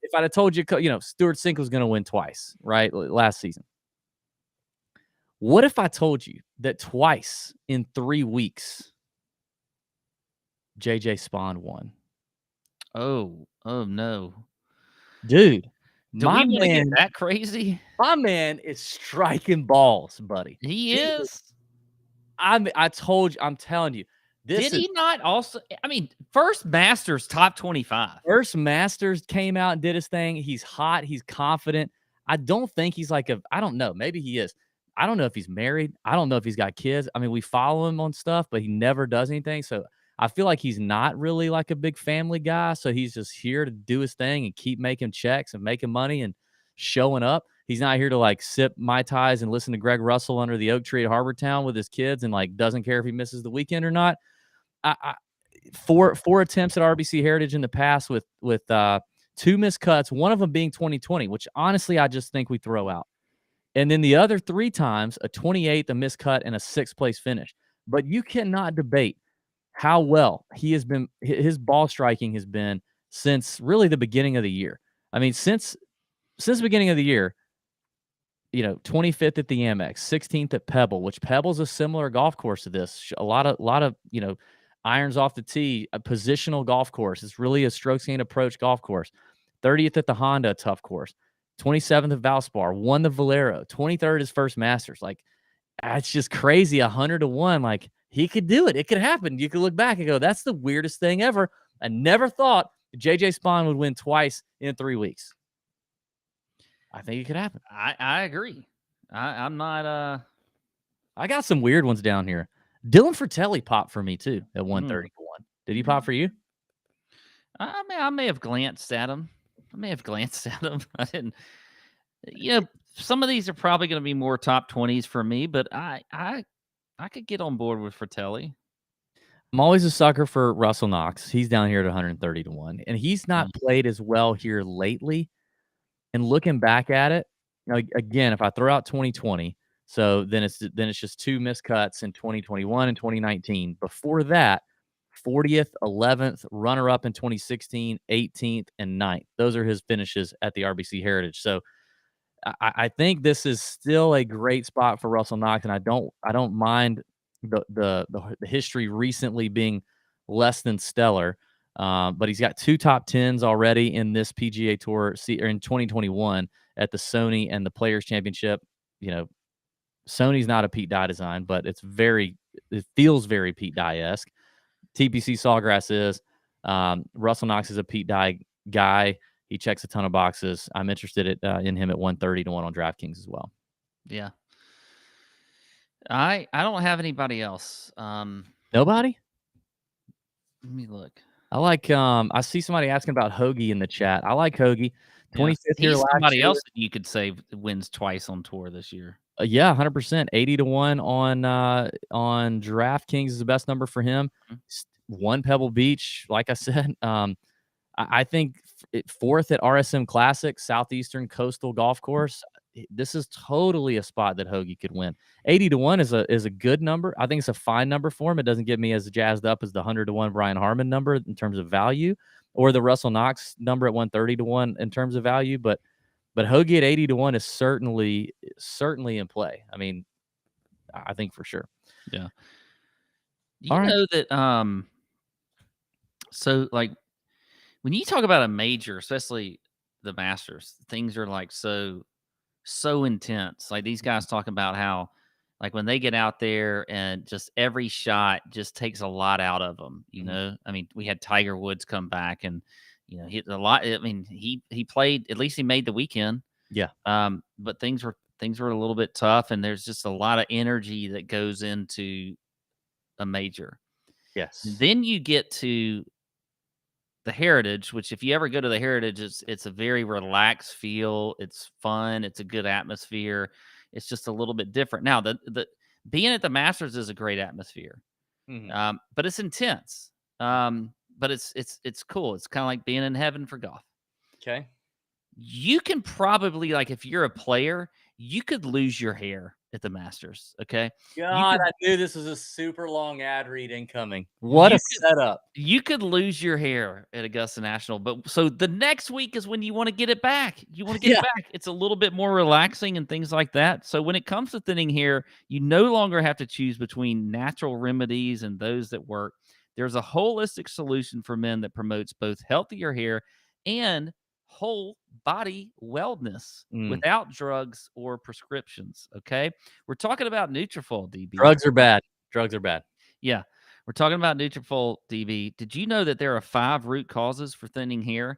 If I'd have told you, Stuart Sinkle's going to win twice, right, last season. What if I told you that twice in 3 weeks, JJ Spawn won? Oh no, dude! Do we want to get that crazy? My man is striking balls, buddy. He is. I told you. I'm telling you. Did he not also? I mean, first Masters top 25. First Masters came out and did his thing. He's hot. He's confident. I don't think he's like I don't know. Maybe he is. I don't know if he's married. I don't know if he's got kids. I mean, we follow him on stuff, but he never does anything. So I feel like he's not really like a big family guy. So he's just here to do his thing and keep making checks and making money and showing up. He's not here to like sip Mai Tais and listen to Greg Russell under the oak tree at Harbour Town with his kids and like doesn't care if he misses the weekend or not. Four attempts at RBC Heritage in the past with 2 missed cuts, one of them being 2020, which honestly I just think we throw out. And then the other 3 times, a 28th, a missed cut, and a 6th place finish. But you cannot debate how well he has been. His ball striking has been since really the beginning of the year. I mean, since the beginning of the year, 25th at the Amex, 16th at Pebble, which Pebble's a similar golf course to this. A lot of irons off the tee, a positional golf course. It's really a strokes gained approach golf course. 30th at the Honda, tough course. 27th at Valspar, won the Valero. 23rd his first Masters. Like, it's just crazy. 100 to 1. Like, he could do it. It could happen. You could look back and go, that's the weirdest thing ever. I never thought JJ Spawn would win twice in 3 weeks. I think it could happen. I agree. I'm not I got some weird ones down here. Dylan Fratelli popped for me too at 130 to 1. Did he pop for you? I may have glanced at him. I didn't. Some of these are probably going to be more top 20s for me, but I could get on board with Fratelli. I'm always a sucker for Russell Knox. He's down here at 130 to 1, and he's not played as well here lately. And looking back at it, again, if I throw out 2020, so then it's just 2 missed cuts in 2021 and 2019. Before that, 40th, 11th, runner-up in 2016, 18th, and 9th. Those are his finishes at the RBC Heritage. So I think this is still a great spot for Russell Knox, and I don't mind the history recently being less than stellar. But he's got 2 top 10s already in this PGA Tour or in 2021 at the Sony and the Players Championship. Sony's not a Pete Dye design, but it feels very Pete Dye-esque. TPC Sawgrass is. Russell Knox is a Pete Dye guy. He checks a ton of boxes. I'm interested in him at 130 to 1 on DraftKings as well. Yeah. I don't have anybody else. Nobody? Let me look. I like I see somebody asking about Hoagie in the chat. I like Hoagie. 25th year last somebody year. else that you could say wins twice on tour this year. Yeah, 100%. 80 to 1 on DraftKings is the best number for him. One Pebble Beach, like I said. I think 4th at RSM Classic, Southeastern Coastal Golf Course. this is totally a spot that Hoagie could win. 80-1 is a good number. I think it's a fine number for him. It doesn't get me as jazzed up as the 100-1 Brian Harmon number in terms of value, or the Russell Knox number at 130-1 in terms of value. But Hoagie at 80-1 is certainly in play. I mean, I think for sure. Yeah. All right. Know that so like when you talk about a major, especially the Masters, things are like so intense. Like these guys talk about how like when they get out there and just every shot just takes a lot out of them, you know? I mean, we had Tiger Woods come back and hit a lot. I mean, he played, at least he made the weekend. Yeah. But things were a little bit tough, and there's just a lot of energy that goes into a major. Yes. Then you get to the Heritage, which if you ever go to the Heritage, it's a very relaxed feel. It's fun. It's a good atmosphere. It's just a little bit different. Now, the being at the Masters is a great atmosphere, but it's intense. But it's cool. It's kind of like being in heaven for golf. Okay. You can probably, like, if you're a player, you could lose your hair at the Masters, okay? God, I knew this was a super long ad read incoming. What a setup. You could lose your hair at Augusta National, but so the next week is when you wanna get it back. You wanna get it back. It's a little bit more relaxing and things like that. So when it comes to thinning hair, you no longer have to choose between natural remedies and those that work. There's a holistic solution for men that promotes both healthier hair and whole body wellness without drugs or prescriptions, okay? We're talking about Nutrafol, DB. Drugs are bad. Drugs are bad. Yeah. We're talking about Nutrafol, DB. Did you know that there are 5 root causes for thinning hair?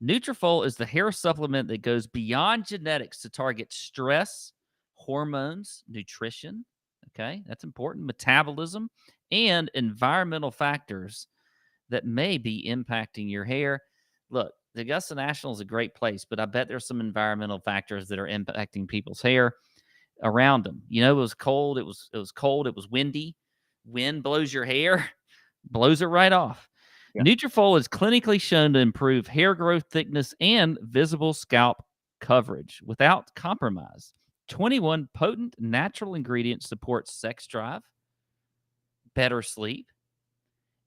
Nutrafol is the hair supplement that goes beyond genetics to target stress, hormones, nutrition, okay? That's important, metabolism, and environmental factors that may be impacting your hair. Look, the Augusta National is a great place, but I bet there's some environmental factors that are impacting people's hair around them. You know, it was cold. It was cold. It was windy. Wind blows your hair, blows it right off. Yeah. Nutrafol is clinically shown to improve hair growth, thickness, and visible scalp coverage without compromise. 21 potent natural ingredients support sex drive, better sleep,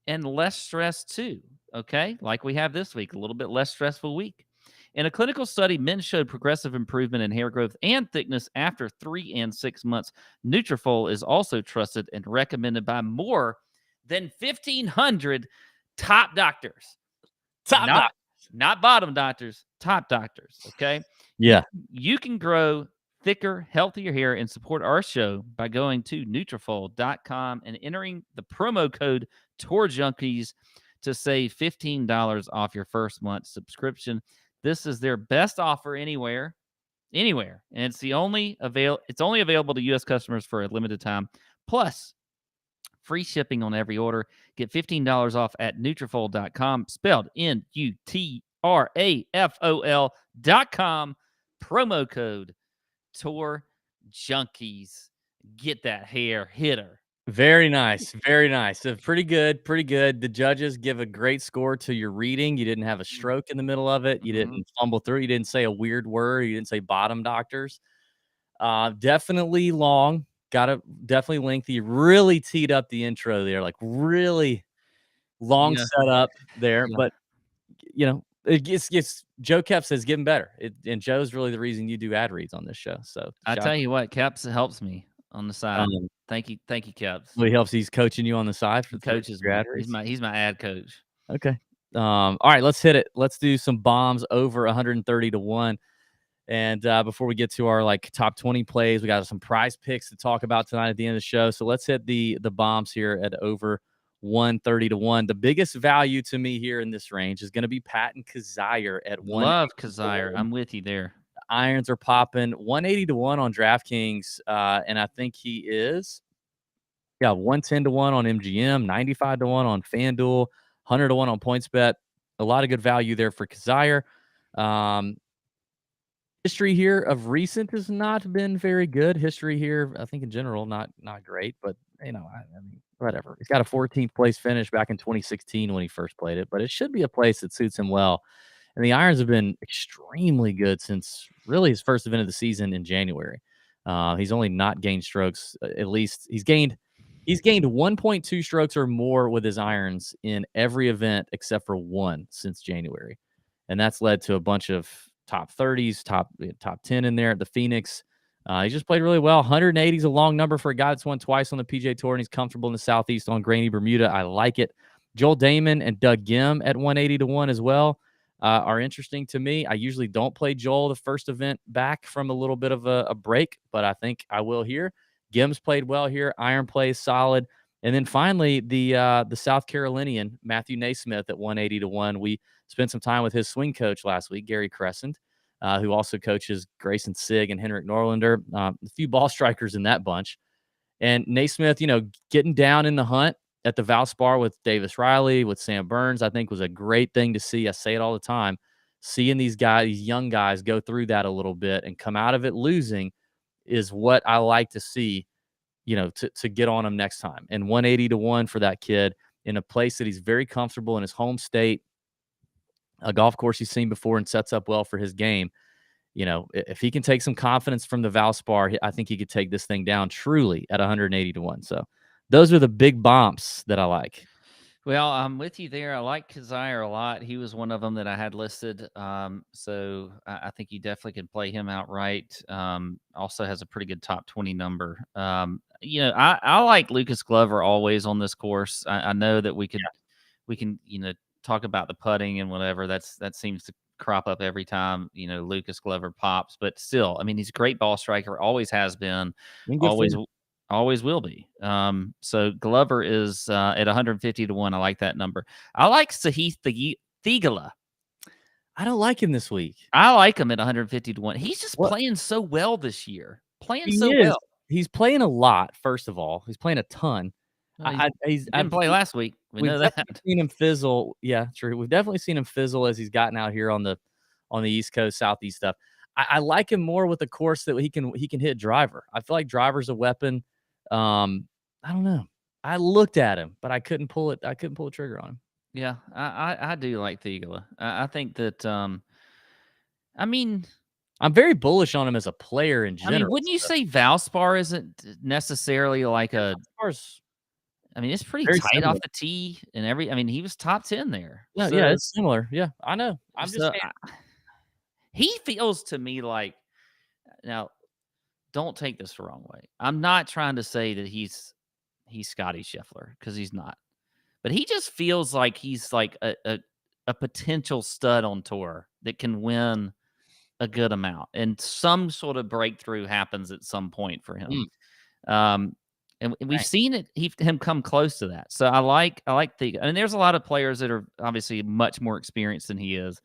and less stress too. Okay, like we have this week, a little bit less stressful week. In a clinical study, men showed progressive improvement in hair growth and thickness after 3 and 6 months. Nutrafol is also trusted and recommended by more than 1,500 top doctors. Not bottom doctors, top doctors. Okay. Yeah. You can grow thicker, healthier hair and support our show by going to Nutrafol.com and entering the promo code Tour Junkies to save $15 off your first month subscription. This is their best offer anywhere, and it's only available to U.S. customers for a limited time. Plus, free shipping on every order. Get $15 off at Nutrafol.com, spelled Nutrafol.com. Promo code Tour Junkies. Get that hair hitter. Very nice. Very nice. So pretty good. The judges give a great score to your reading. You didn't have a stroke in the middle of it. You didn't fumble through. You didn't say a weird word. You didn't say bottom doctors. Definitely long. Definitely lengthy. Really teed up the intro there. Like really long setup there. Yeah. But, it gets Joe Kep says getting better. And Joe's really the reason you do ad reads on this show. So I tell you what, Keps helps me on the side. Thank you, Keps. Well, he helps. He's coaching you on the side for coaches. He's my ad coach. Okay. All right, let's hit it. Let's do some bombs over 130-1. And before we get to our top 20 plays, we got some prize picks to talk about tonight at the end of the show. So let's hit the bombs here at over 130-1. The biggest value to me here in this range is going to be Patton Kizzire at 1. Love Kizzire. I'm with you there. Irons are popping 180-1 on DraftKings, and I think he is 110-1 on MGM, 95-1 on FanDuel, 100-1 on PointsBet. A lot of good value there for Kizzire. History here of recent has not been very good. History here, I think in general, not great, but I mean, whatever. He's got a 14th place finish back in 2016 when he first played it, but it should be a place that suits him well and the irons have been extremely good since really his first event of the season in January. He's only not gained strokes. At least he's gained 1.2 strokes or more with his irons in every event except for one since January, and that's led to a bunch of top 30s, top 10 in there at the Phoenix. He just played really well. 180 is a long number for a guy that's won twice on the PGA Tour, and he's comfortable in the Southeast on grainy Bermuda. I like it. Joel Damon and Doug Gim at 180 to 1 as well are interesting to me. I usually don't play Joel the first event back from a little bit of a break, but I think I will here. Gim's played well here. Iron play is solid. And then finally, the South Carolinian, Matthew Naismith at 180 to 1. We spent some time with his swing coach last week, Gary Crescent, who also coaches Grayson Sigg and Henrik Norlander, a few ball strikers in that bunch. And Naismith, getting down in the hunt at the Valspar with Davis Riley, with Sam Burns, I think was a great thing to see. I say it all the time. Seeing these young guys go through that a little bit and come out of it losing is what I like to see, to get on him next time. And 180 to 1 for that kid in a place that he's very comfortable in his home state, a golf course he's seen before and sets up well for his game. If he can take some confidence from the Valspar, I think he could take this thing down truly at 180 to 1. So those are the big bumps that I like. Well, I'm with you there. I like Kazire a lot. He was one of them that I had listed. So I think you definitely can play him outright. Also has a pretty good top 20 number. I like Lucas Glover always on this course. I know that we can, talk about the putting and whatever. That seems to crop up every time, Lucas Glover pops, but still, I mean, he's a great ball striker, always has been, always will be. So Glover is at 150 to 1. I like that number. I like Sahith Theegala. I don't like him this week. I like him at 150 to 1. He's just playing so well this year. Well. He's playing a lot, first of all. He's playing a ton. He didn't play last week. We know that. Seen him fizzle. Yeah, true. We've definitely seen him fizzle as he's gotten out here on the East Coast, Southeast stuff. I like him more with the course that he can hit driver. I feel like driver's a weapon. I don't know. I looked at him, but I couldn't pull it. I couldn't pull a trigger on him. Yeah, I do like Theegala. I think that. I mean, I'm very bullish on him as a player in general. I mean, wouldn't you say Valspar isn't necessarily like Valspar's? I mean, it's pretty tight similar off the tee and he was top 10 there. Yeah, yeah, it's similar. Yeah, I know. I'm just saying. He feels to me like, now, don't take this the wrong way. I'm not trying to say that he's Scotty Scheffler, because he's not. But he just feels like he's like a potential stud on tour that can win a good amount, and some sort of breakthrough happens at some point for him. And we've seen him come close to that. So I like there's a lot of players that are obviously much more experienced than he is,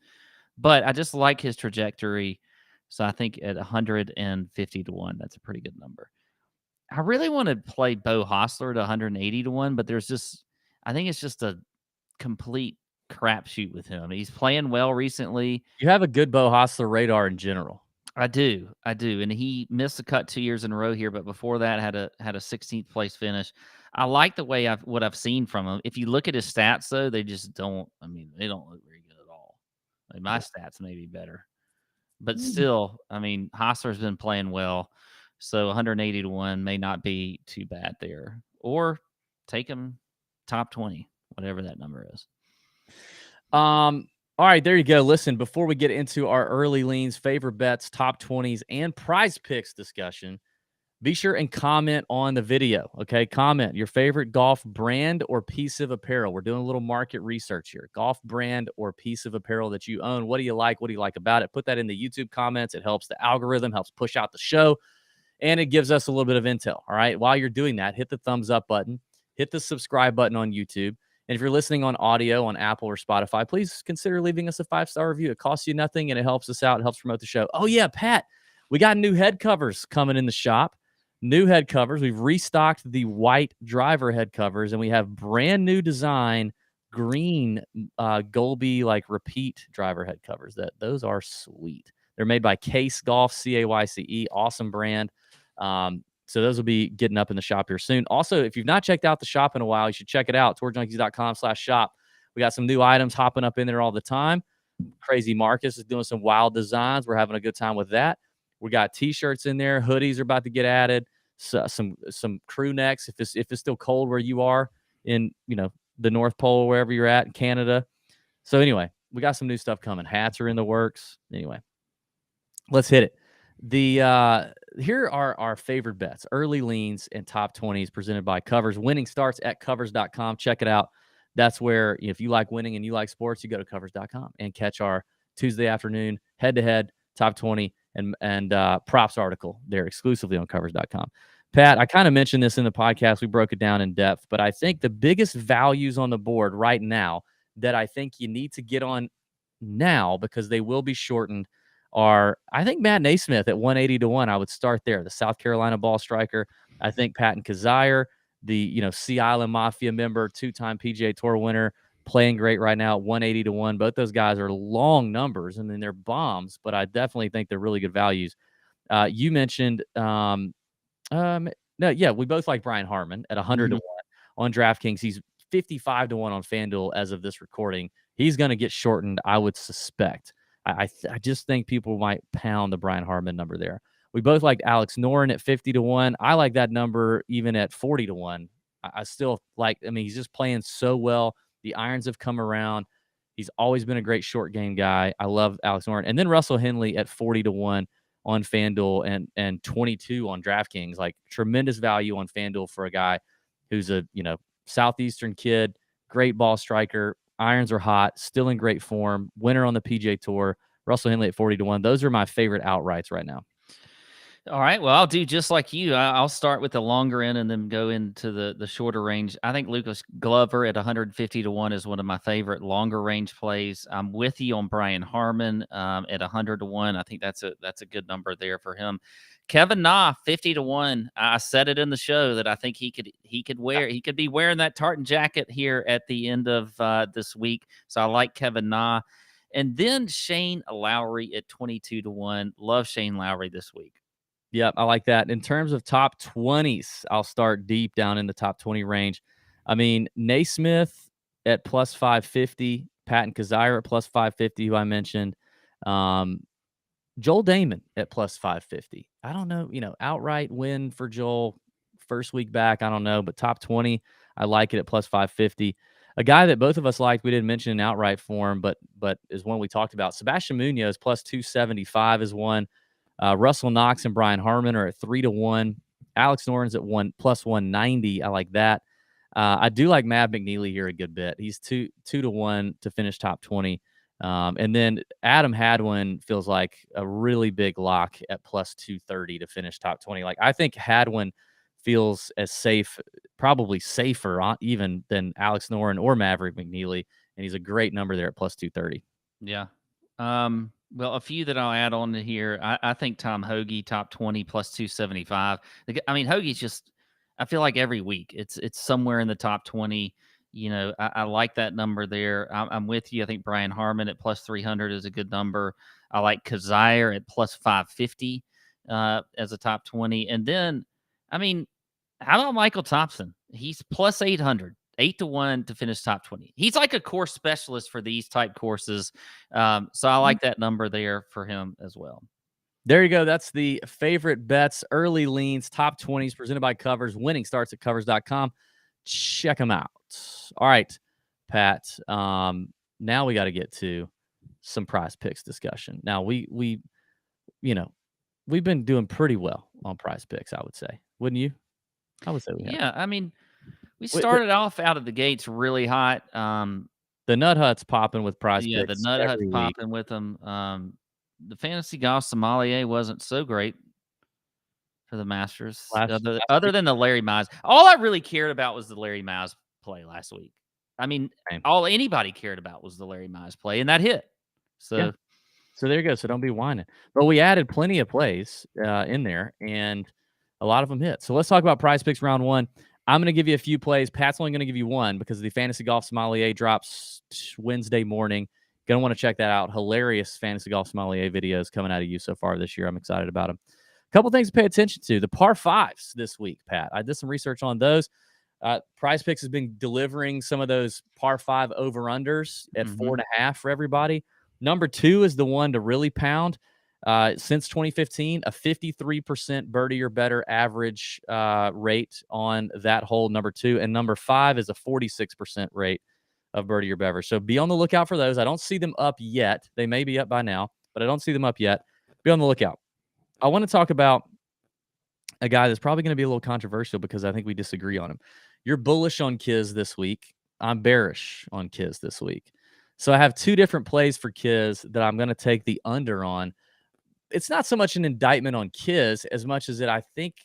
but I just like his trajectory. So I think at 150 to 1, that's a pretty good number. I really want to play Bo Hostler at 180 to 1, but I think it's just a complete crapshoot with him. He's playing well recently. You have a good Bo Hostler radar in general. I do, and he missed the cut 2 years in a row here, but before that had a 16th place finish. I like the way what I've seen from him. If you look at his stats, though, they just don't. I mean, they don't look very good at all. Like, my stats may be better, but still, I mean, Hostler's been playing well, so 180 to 1 may not be too bad there. Or take him top 20, whatever that number is. All right, there you go. Listen, before we get into our early leans, favorite bets, top 20s, and prize picks discussion, be sure and comment on the video, okay? Comment your favorite golf brand or piece of apparel. We're doing a little market research here. Golf brand or piece of apparel that you own. What do you like? What do you like about it? Put that in the YouTube comments. It helps the algorithm, helps push out the show, and it gives us a little bit of intel, all right? While you're doing that, hit the thumbs up button. Hit the subscribe button on YouTube. And if you're listening on audio on Apple or Spotify, please consider leaving us a 5-star review. It costs you nothing, and it helps us out. It helps promote the show. Oh, yeah, Pat, we got new head covers coming in the shop. New head covers. We've restocked the white driver head covers, and we have brand new design green Golby repeat driver head covers. Those are sweet. They're made by Case Golf, Cayce. Awesome brand. So those will be getting up in the shop here soon. Also, if you've not checked out the shop in a while, you should check it out. TourJunkies.com/shop. We got some new items hopping up in there all the time. Crazy Marcus is doing some wild designs. We're having a good time with that. We got T-shirts in there. Hoodies are about to get added. So, some crew necks if it's still cold where you are in the North Pole, wherever you're at in Canada. So anyway, we got some new stuff coming. Hats are in the works. Anyway, let's hit it. Here are our favorite bets, early leans and top 20s presented by Covers. Winning starts at covers.com. Check it out. That's where if you like winning and you like sports, you go to covers.com and catch our Tuesday afternoon head-to-head top 20 and props article there exclusively on covers.com. Pat, I kind of mentioned this in the podcast. We broke it down in depth, but I think the biggest values on the board right now that I think you need to get on now because they will be shortened are, I think, Matt Naismith at 180 to 1. I would start there. The South Carolina ball striker. I think Patton Kazire, the Sea Island Mafia member, two-time PGA Tour winner, playing great right now at 180 to 1. Both those guys are long numbers, and then they're bombs, but I definitely think they're really good values. You mentioned, we both like Brian Harmon at 100 to 1 on DraftKings. He's 55 to 1 on FanDuel as of this recording. He's going to get shortened, I would suspect. I just think people might pound the Brian Harmon number there. We both liked Alex Noren at 50 to 1. I like that number even at 40 to 1. I still like, he's just playing so well. The irons have come around. He's always been a great short game guy. I love Alex Noren. And then Russell Henley at 40 to 1 on FanDuel and 22 on DraftKings. Like, tremendous value on FanDuel for a guy who's a, Southeastern kid, great ball striker. Irons are hot, still in great form, winner on the PGA Tour. Russell Henley at 40 to 1. Those are my favorite outrights right now. All right. Well, I'll do just like you. I'll start with the longer end and then go into the shorter range. I think Lucas Glover at 150 to 1 is one of my favorite longer range plays. I'm with you on Brian Harmon at 100 to 1. I think that's a good number there for him. Kevin Na 50 to 1. I said it in the show that I think he could be wearing that tartan jacket here at the end of this week. So I like Kevin Na. And then Shane Lowry at 22 to 1. Love Shane Lowry this week. Yep, I like that. In terms of top 20s, I'll start deep down in the top 20 range. Naismith at plus 550, Patton Kazire at plus 550, who I mentioned. Joel Damon at plus 550. I don't know, outright win for Joel first week back. I don't know, but top 20, I like it at plus 550. A guy that both of us liked, we didn't mention in outright form, but is one we talked about. Sebastian Munoz plus 275 is one. Russell Knox and Brian Harmon are at 3 to 1. Alex Noren's at plus 190. I like that. I do like Matt McNeely here a good bit. He's 2 to 1 to finish top 20. And then Adam Hadwin feels like a really big lock at plus 230 to finish top 20. Like, I think Hadwin feels as safe, probably safer even than Alex Noren or Maverick McNeely. And he's a great number there at plus 230. Yeah. Well, a few that I'll add on to here. I think Tom Hoagie, top 20, plus 275. Hoagie's just, I feel like every week it's somewhere in the top 20. I like that number there. I'm with you. I think Brian Harmon at plus 300 is a good number. I like Kazire at plus 550 as a top 20. And then, how about Michael Thompson? He's plus 800. 8 to 1 to finish top 20. He's like a course specialist for these type courses. So I like that number there for him as well. There you go. That's the favorite bets, early leans, top 20s presented by Covers. Winning starts at covers.com. Check them out. All right, Pat. Now we got to get to some prize picks discussion. Now we've been doing pretty well on prize picks, I would say. Wouldn't you? I would say we have. Yeah, we started off out of the gates really hot. The Nut Hut's popping with prize picks. Yeah, the Nut Hut's popping with them. The Fantasy Golf Sommelier wasn't so great for the Masters. Other than the Larry Mize. All I really cared about was the Larry Mize play last week. All anybody cared about was the Larry Mize play, and that hit. So there you go. So don't be whining. But we added plenty of plays in there, and a lot of them hit. So let's talk about prize picks round one. I'm going to give you a few plays. Pat's only going to give you one because the Fantasy Golf Sommelier drops Wednesday morning. Going to want to check that out. Hilarious Fantasy Golf Sommelier videos coming out of you so far this year. I'm excited about them. A couple things to pay attention to. The par fives this week, Pat. I did some research on those. Prize Picks has been delivering some of those par five over-unders at 4.5 for everybody. Number 2 is the one to really pound. Since 2015, a 53% birdie or better average rate on that hole, number 2. And number 5 is a 46% rate of birdie or better. So be on the lookout for those. I don't see them up yet. They may be up by now, but I don't see them up yet. Be on the lookout. I want to talk about a guy that's probably going to be a little controversial because I think we disagree on him. You're bullish on Kiz this week. I'm bearish on Kiz this week. So I have 2 different plays for Kiz that I'm going to take the under on. It's not so much an indictment on Kiz as much as that I think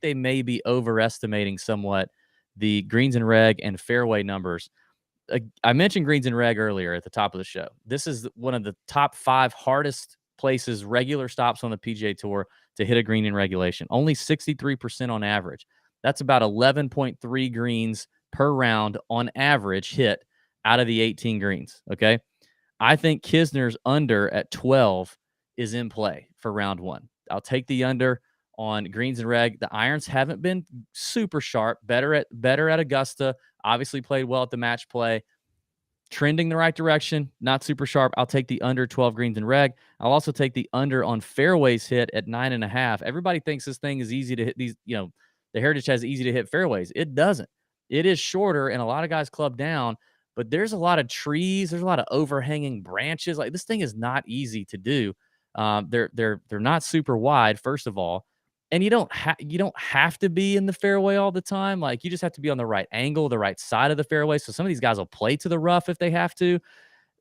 they may be overestimating somewhat the greens and reg and fairway numbers. I mentioned greens and reg earlier at the top of the show. This is one of the top 5 hardest places, regular stops on the PGA Tour to hit a green in regulation. Only 63% on average. That's about 11.3 greens per round on average hit out of the 18 greens. Okay. I think Kisner's under at 12 is in play for round 1. I'll take the under on greens and reg. The irons haven't been super sharp. Better at Augusta. Obviously played well at the match play. Trending the right direction, not super sharp. I'll take the under 12 greens and reg. I'll also take the under on fairways hit at 9.5. Everybody thinks this thing is easy to hit these, the Heritage has easy to hit fairways. It doesn't. It is shorter, and a lot of guys club down, but there's a lot of trees. There's a lot of overhanging branches. Like, this thing is not easy to do. They're not super wide, first of all. And you don't have to be in the fairway all the time. Like, you just have to be on the right angle, the right side of the fairway. So some of these guys will play to the rough if they have to.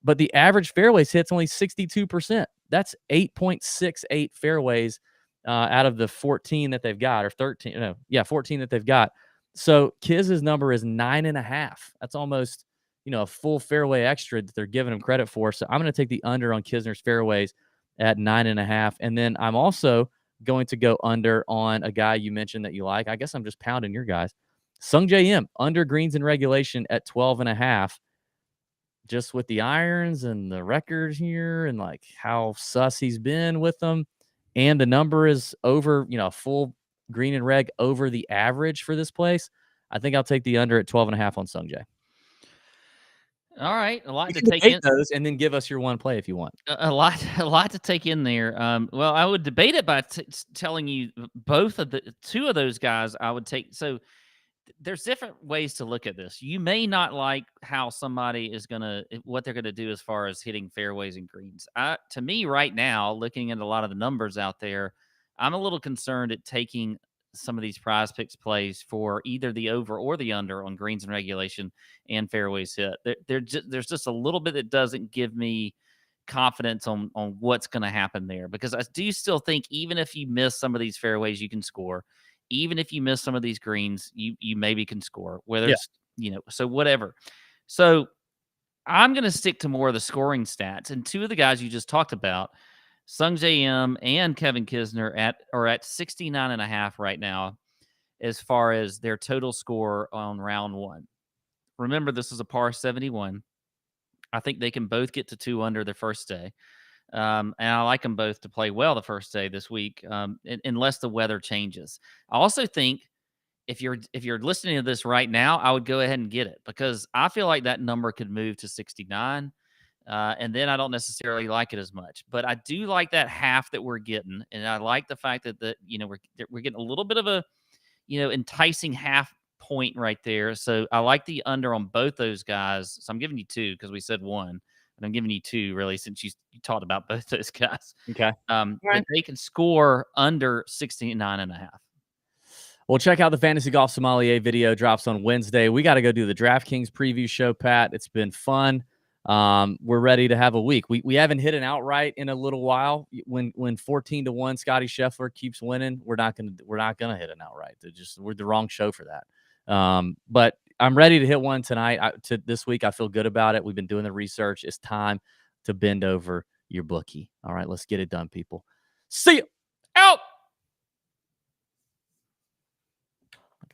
But the average fairways hit's only 62%. That's 8.68 fairways out of the 14 that they've got, or 13. 14 that they've got. So Kiz's number is 9.5. That's almost, a full fairway extra that they're giving him credit for. So I'm going to take the under on Kisner's fairways at 9.5. And then I'm also going to go under on a guy you mentioned that you like. I guess I'm just pounding your guys. Sungjae Im, under greens in regulation at 12.5. Just with the irons and the record here and like how sus he's been with them. And the number is over, full green and reg over the average for this place. I think I'll take the under at 12.5 on Sungjae. All right, a lot You to can take debate in. those and then give us your one play if you want. A lot to take in there. Well, I would debate it by telling you two of those guys I would take. So there's different ways to look at this. You may not like how somebody is what they're gonna do as far as hitting fairways and greens. To me, right now, looking at a lot of the numbers out there, I'm a little concerned at taking some of these prize picks plays for either the over or the under on greens and regulation and fairways hit. There's just a little bit that doesn't give me confidence on what's going to happen there, because I do still think even if you miss some of these fairways, you can score. Even if you miss some of these greens, you maybe can score. Whether it's so whatever. So I'm going to stick to more of the scoring stats, and 2 of the guys you just talked about, Sungjae Im and Kevin Kisner are at 69.5 right now as far as their total score on round 1. Remember, this is a par 71. I think they can both get to 2 under their first day. And I like them both to play well the first day this week, unless the weather changes. I also think if you're listening to this right now, I would go ahead and get it, because I feel like that number could move to 69. And then I don't necessarily like it as much, but I do like that half that we're getting, and I like the fact that we're getting a little bit of a enticing half point right there. So I like the under on both those guys. So I'm giving you 2 because we said 1, and I'm giving you 2 really since you talked about both those guys. Okay, but they can score under 69.5. Well, check out the Fantasy Golf Sommelier video. Drops on Wednesday. We got to go do the DraftKings preview show, Pat. It's been fun. We're ready to have a week. We haven't hit an outright in a little while. When 14-1 Scotty Scheffler keeps winning, we're not gonna hit an outright. We're the wrong show for that. But I'm ready to hit one tonight. This week, I feel good about it. We've been doing the research. It's time to bend over your bookie. All right, let's get it done, people. See you out.